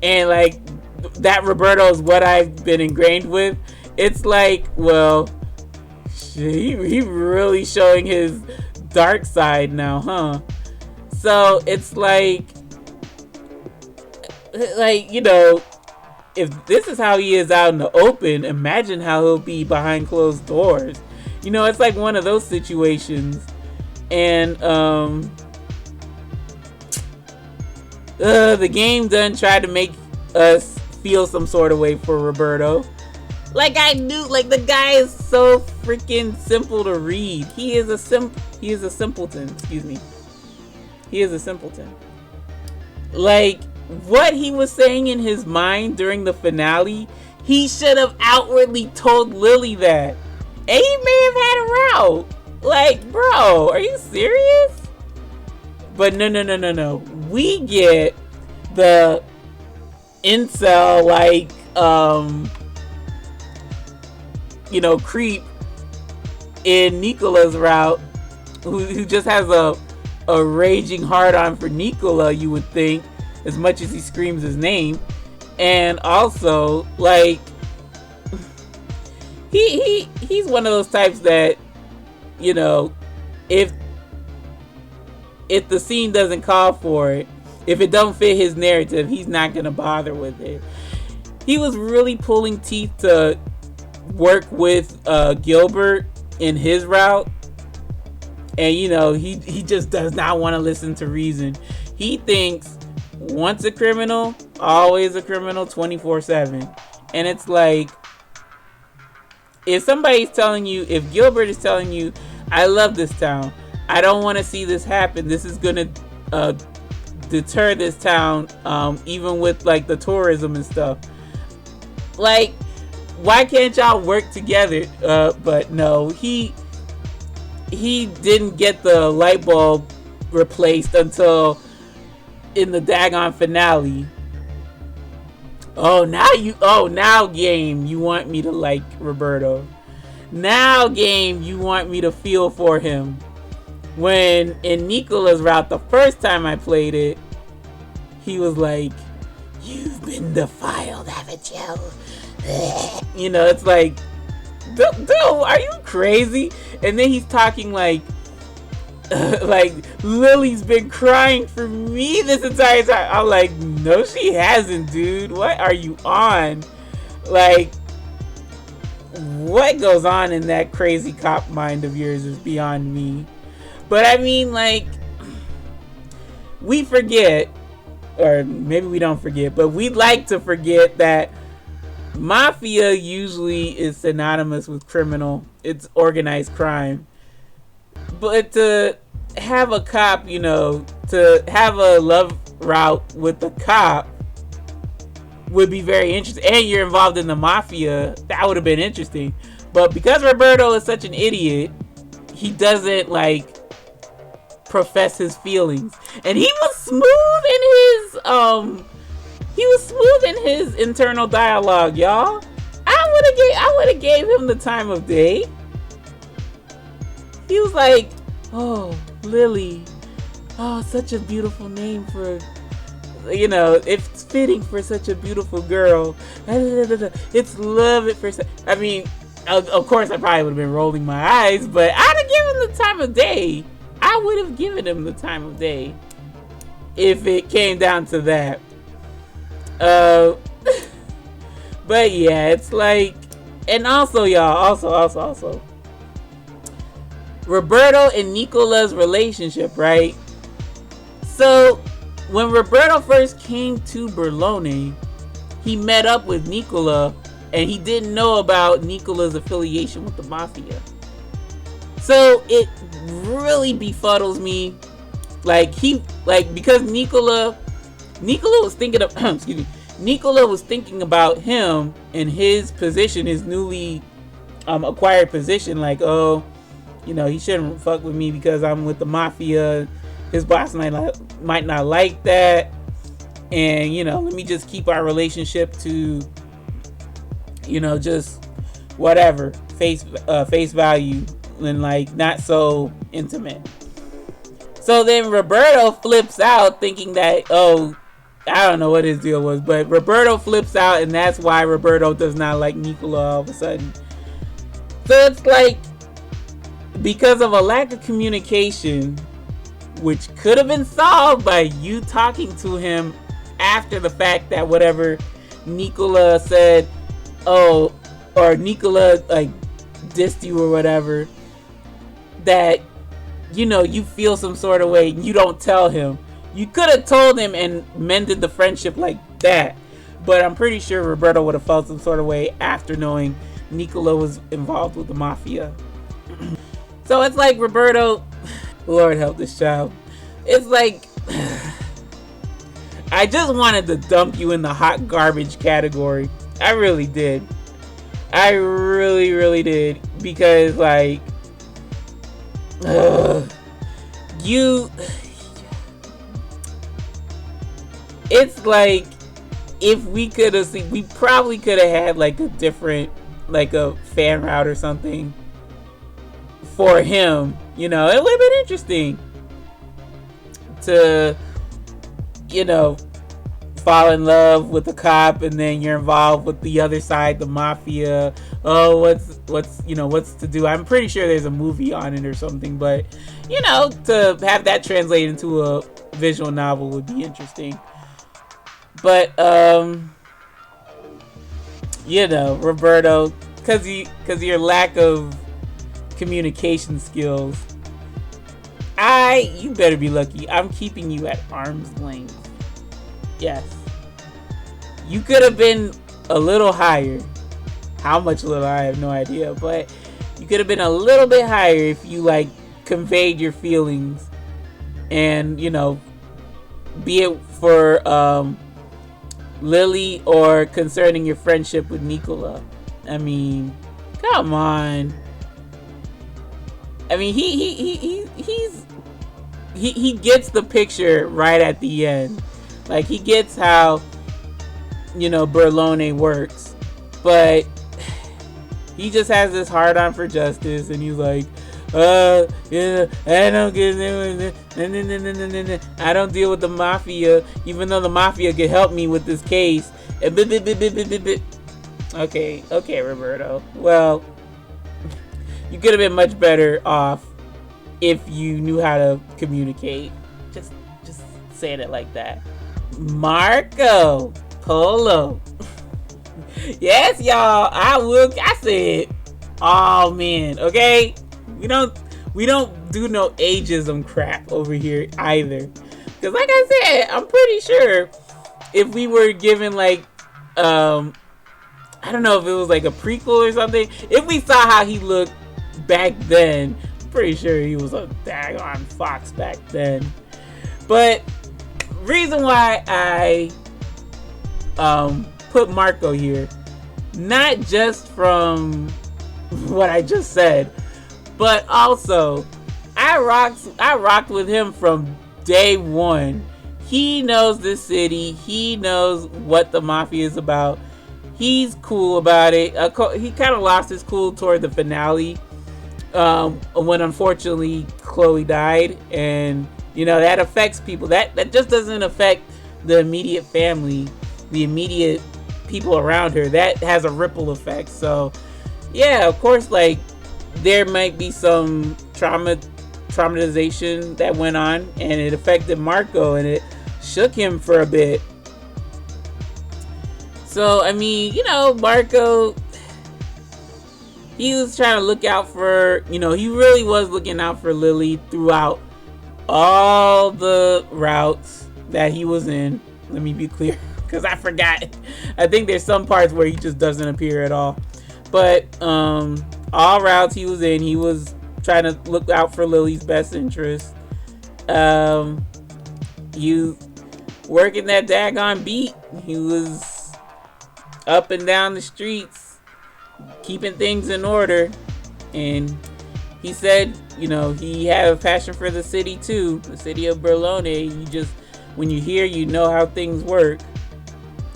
and like that Roberto is what I've been ingrained with. It's like, well, he really showing his dark side now, huh? So it's like, you know, if this is how he is out in the open, imagine how he'll be behind closed doors. You know, it's like one of those situations. And the game done tried to make us feel some sort of way for Roberto. Like, I knew, like, the guy is so freaking simple to read. He is a simpleton, excuse me. He is a simpleton. Like, what he was saying in his mind during the finale, he should have outwardly told Lily that. And he may have had a route. Like, bro, are you serious? But no. We get the incel, like, you know, creep in Nicola's route, who just has a raging hard-on for Nicola, you would think, as much as he screams his name. And also, like, he's one of those types that, you know, if the scene doesn't call for it, if it don't fit his narrative, he's not gonna bother with it. He was really pulling teeth to work with Gilbert in his route, and you know, he just does not want to listen to reason. He thinks once a criminal, always a criminal, 24/7. And it's like, if somebody's telling you, if Gilbert is telling you, I love this town, I don't want to see this happen, this is gonna deter this town, even with like the tourism and stuff, like, why can't y'all work together? But no, he didn't get the light bulb replaced until in the daggone finale. Now game, you want me to like Roberto. Now game, you want me to feel for him. When in Nicola's route, the first time I played it, he was like, "You've been defiled, haven't you?" You know, it's like, dude, are you crazy? And then he's talking like Lily's been crying for me this entire time. I'm like, no, she hasn't, dude. What are you on? Like, what goes on in that crazy cop mind of yours is beyond me. But I mean, like, we forget, or maybe we don't forget, but we like to forget that mafia usually is synonymous with criminal. It's organized crime. But to have a cop, you know, to have a love route with the cop would be very interesting. And you're involved in the mafia, that would have been interesting. But because Roberto is such an idiot, he doesn't like profess his feelings. And he was smooth in his internal dialogue, y'all. I would have gave him the time of day. He was like, "Oh, Lily. Oh, such a beautiful name for, you know, it's fitting for such a beautiful girl. It's love at first." I mean, of course, I probably would have been rolling my eyes, but I'd have given him the time of day. I would have given him the time of day if it came down to that. But yeah, it's like, and also, y'all, also. Roberto and Nicola's relationship, right? So when Roberto first came to Berlone, he met up with Nicola, and he didn't know about Nicola's affiliation with the mafia. So it really befuddles me. Because Nicola was thinking of excuse me. Nicola was thinking about him and his position, his newly acquired position, like, oh, you know, he shouldn't fuck with me because I'm with the mafia. His boss might not like that. And, you know, let me just keep our relationship to, you know, just whatever, face value, and like not so intimate. So then Roberto flips out thinking that, oh, I don't know what his deal was, but Roberto flips out, and that's why Roberto does not like Nicola all of a sudden. So it's like, because of a lack of communication, which could have been solved by you talking to him after the fact that whatever Nicola said, oh, or Nicola like dissed you or whatever, that, you know, you feel some sort of way, you don't tell him. You could have told him and mended the friendship like that. But I'm pretty sure Roberto would have felt some sort of way after knowing Nicola was involved with the mafia. So it's like, Roberto, Lord help this child. It's like, I just wanted to dump you in the hot garbage category. I really did. I really, really did. Because, like, it's like, if we could have seen, we probably could have had like a different, like a fan route or something for him. You know, it would have been interesting to, you know, fall in love with a cop and then you're involved with the other side, the mafia. Oh, what's to do? I'm pretty sure there's a movie on it or something, but, you know, to have that translated into a visual novel would be interesting. But, you know, Roberto, cause your lack of communication skills, you better be lucky. I'm keeping you at arm's length. Yes. You could have been a little higher. How much little, I have no idea, but you could have been a little bit higher if you like conveyed your feelings, and, you know, be it for Lily or concerning your friendship with Nicola. I mean, come on. I mean, he gets the picture right at the end. Like, he gets how, you know, Berlone works, but he just has this hard on for justice, and he's like, yeah, I don't get it. I don't deal with the mafia, even though the mafia could help me with this case. Okay, Roberto. Well, you could have been much better off if you knew how to communicate. Just saying it like that. Marco Polo. Yes, y'all. I said all men. Okay, we don't do no ageism crap over here either. Cause like I said, I'm pretty sure if we were given like I don't know if it was like a prequel or something, if we saw how he looked back then, I'm pretty sure he was a daggone fox back then. But reason why I put Marco here, not just from what I just said, but also I rocked with him from day one. He knows this city. He knows what the mafia is about. He's cool about it. He kind of lost his cool toward the finale when unfortunately Chloe died, and you know that affects people. That just doesn't affect the immediate family, the immediate people around her. That has a ripple effect. So yeah, of course, like there might be some traumatization that went on, and it affected Marco, and it shook him for a bit. So I mean, you know, Marco, he was trying to look out for, you know, he really was looking out for Lily throughout all the routes that he was in. Let me be clear, because I forgot. I think there's some parts where he just doesn't appear at all. But all routes he was in, he was trying to look out for Lily's best interest. You working that daggone beat. He was up and down the streets, keeping things in order. And he said, you know, he had a passion for the city too, the city of Berlone. You just, when you hear, you know how things work.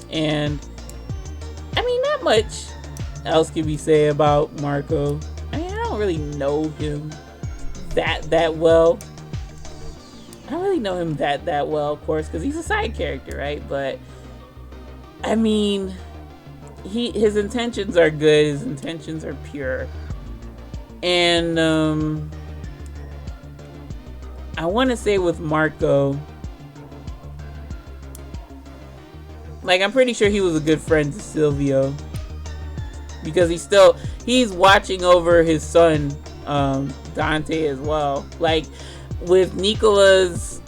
And I mean, not much else can be said about Marco. I mean, I don't really know him that well. I don't really know him that well, of course, because he's a side character, right? But I mean, his intentions are good. His intentions are pure. And I want to say with Marco, like, I'm pretty sure he was a good friend to Silvio, because he's watching over his son Dante as well. Like with Nicola's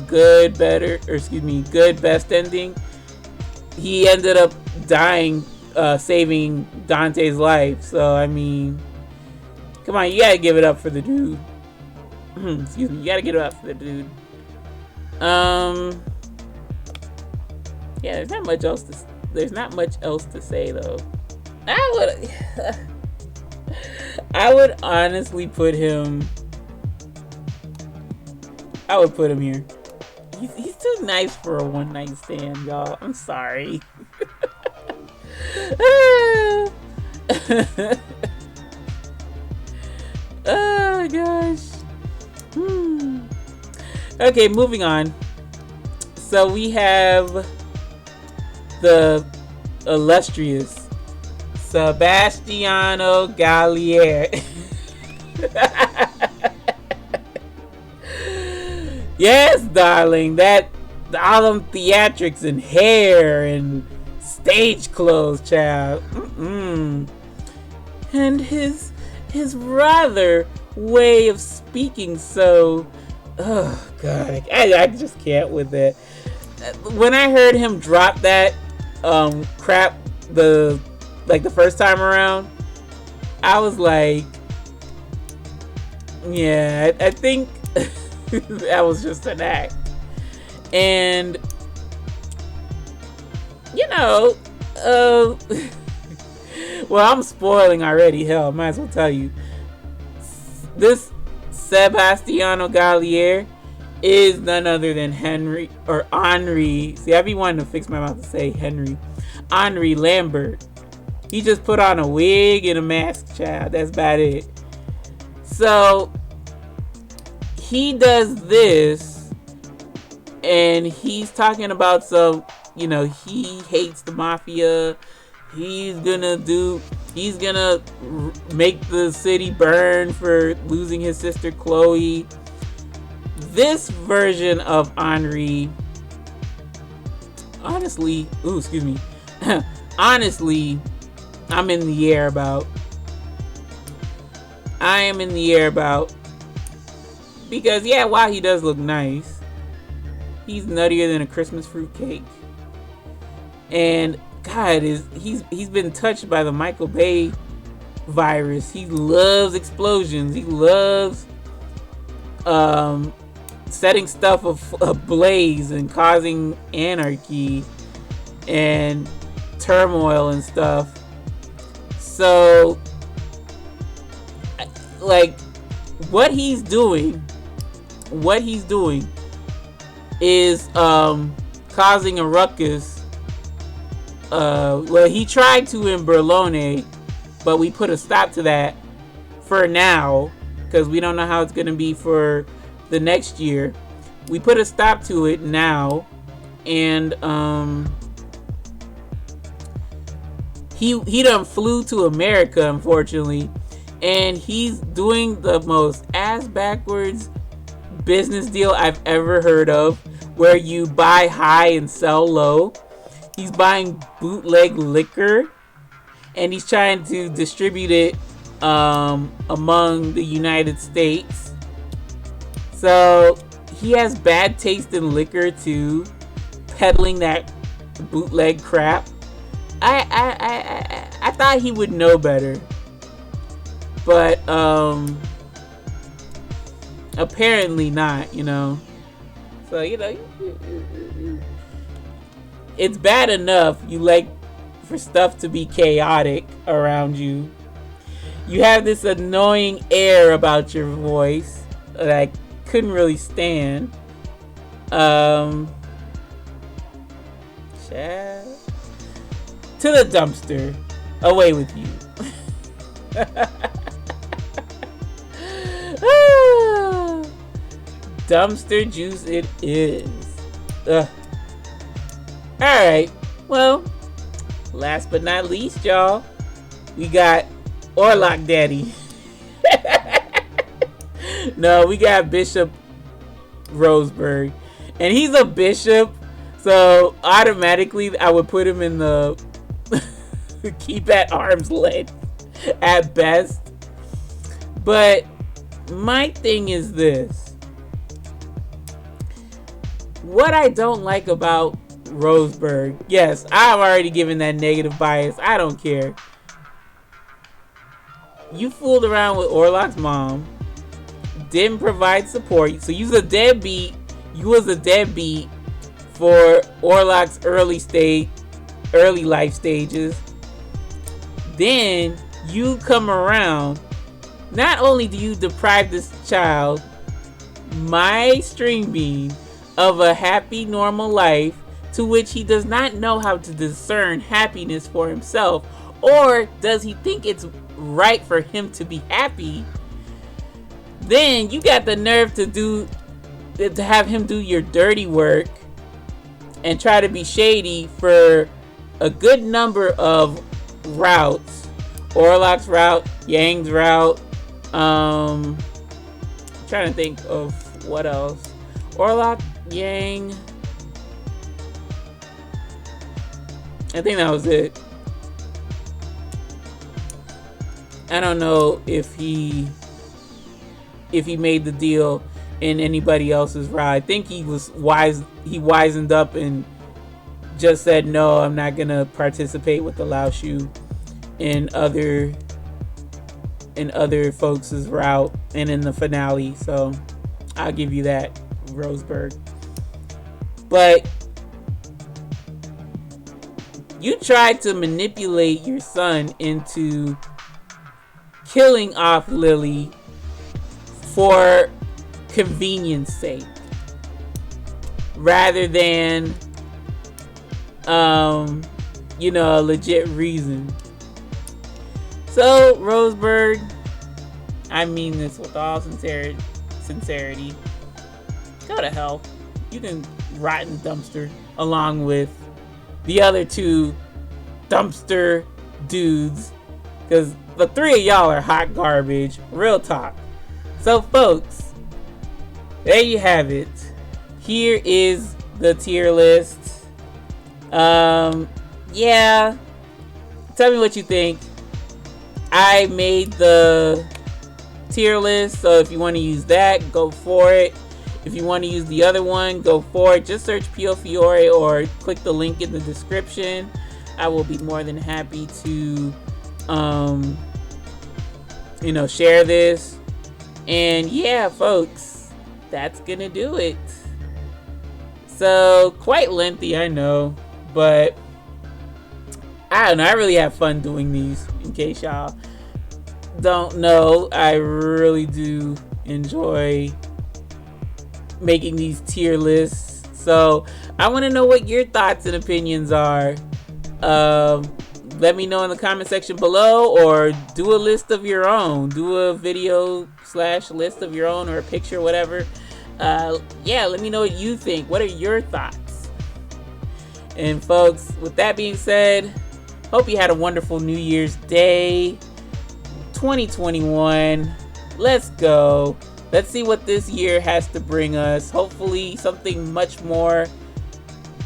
good best ending, he ended up dying, saving Dante's life. So I mean, come on, you gotta give it up for the dude. Excuse me, you gotta give it up for the dude. Yeah, there's not much else to say though. I would honestly put him. I would put him here. He's too nice for a one night stand, y'all. I'm sorry. Oh gosh. Okay, moving on. So we have the illustrious Sebastiano Gallier. Yes, darling, that all them theatrics and hair and stage clothes, child. And his rather way of speaking, so oh god, I just can't with that. When I heard him drop that crap the first time around, I was like, yeah, I think that was just an act. And no. Well, I'm spoiling already. Hell, might as well tell you. This Sebastiano Gallier is none other than Henry or Henri. See, I be wanting to fix my mouth to say Henry. Henri Lambert. He just put on a wig and a mask, child. That's about it. So he does this, and he's talking about some, he hates the mafia. He's gonna make the city burn for losing his sister Chloe. This version of Henri, honestly, honestly, I am in the air about, because yeah, while he does look nice, he's nuttier than a Christmas fruitcake. And God, he's been touched by the Michael Bay virus. He loves explosions. He loves setting stuff ablaze and causing anarchy and turmoil and stuff. So, like, what he's doing is causing a ruckus. Well, he tried to in Berlone, but we put a stop to that for now because we don't know how it's gonna be for the next year. We put a stop to it now, and he done flew to America, unfortunately, and he's doing the most ass backwards business deal I've ever heard of, where you buy high and sell low. He's buying bootleg liquor, and he's trying to distribute it among the United States. So he has bad taste in liquor too, peddling that bootleg crap. I thought he would know better, but apparently not. So it's bad enough you like for stuff to be chaotic around you. You have this annoying air about your voice that I couldn't really stand. To the dumpster. Away with you. Dumpster juice it is. Ugh. Alright, well, last but not least, y'all, we got Orlok Daddy. No, we got Bishop Roseberg. And he's a bishop, so automatically I would put him in the keep at arm's length at best. But my thing is this. What I don't like about Roseberg, yes, I've already given that negative bias. I don't care. You fooled around with Orlok's mom, didn't provide support, so you was a deadbeat. You was a deadbeat for Orlok's early life stages. Then you come around. Not only do you deprive this child, my string bean, of a happy, normal life, to which he does not know how to discern happiness for himself, or does he think it's right for him to be happy, then you got the nerve to have him do your dirty work and try to be shady for a good number of routes. Orlok's route, Yang's route, trying to think of what else. Orlok, Yang, I think that was it. I don't know if he made the deal in anybody else's route. I think he was wise. He wisened up and just said, no, I'm not gonna participate with the Lao Shu in other folks' route and in the finale. So I'll give you that, Roseberg. But You tried to manipulate your son into killing off Lily for convenience sake, rather than, a legit reason. So, Roseburg, I mean this with all sincerity. Go to hell. You can rot in the dumpster along with the other two dumpster dudes, because the three of y'all are hot garbage. Real talk. So, folks, there you have it. Here is the tier list. Yeah. Tell me what you think. I made the tier list, so if you want to use that, go for it. If you want to use the other one, go for it. Just search Piofiore or click the link in the description. I will be more than happy to, share this. And yeah, folks, that's gonna do it. So, quite lengthy, I know, but I don't know. I really have fun doing these, in case y'all don't know. I really do enjoy making these tier lists. So I want to know what your thoughts and opinions are. Let me know in the comment section below, or do a list of your own. Do a video / list of your own, or a picture, whatever. Yeah, let me know what you think. What are your thoughts? And folks, with that being said, hope you had a wonderful New Year's Day 2021. Let's go. Let's see what this year has to bring us. Hopefully something much more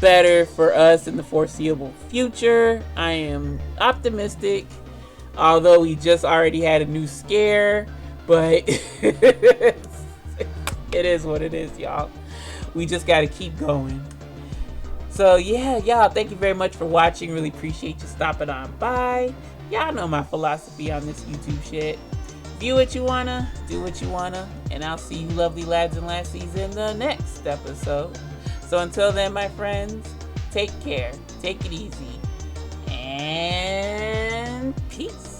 better for us in the foreseeable future. I am optimistic, although we just already had a new scare, but it is what it is, y'all. We just got to keep going. So yeah, y'all, thank you very much for watching. Really appreciate you stopping on by. Y'all know my philosophy on this YouTube shit. View what you wanna, do what you wanna, and I'll see you lovely lads and lassies in the next episode. So until then, my friends, take care, take it easy, and peace.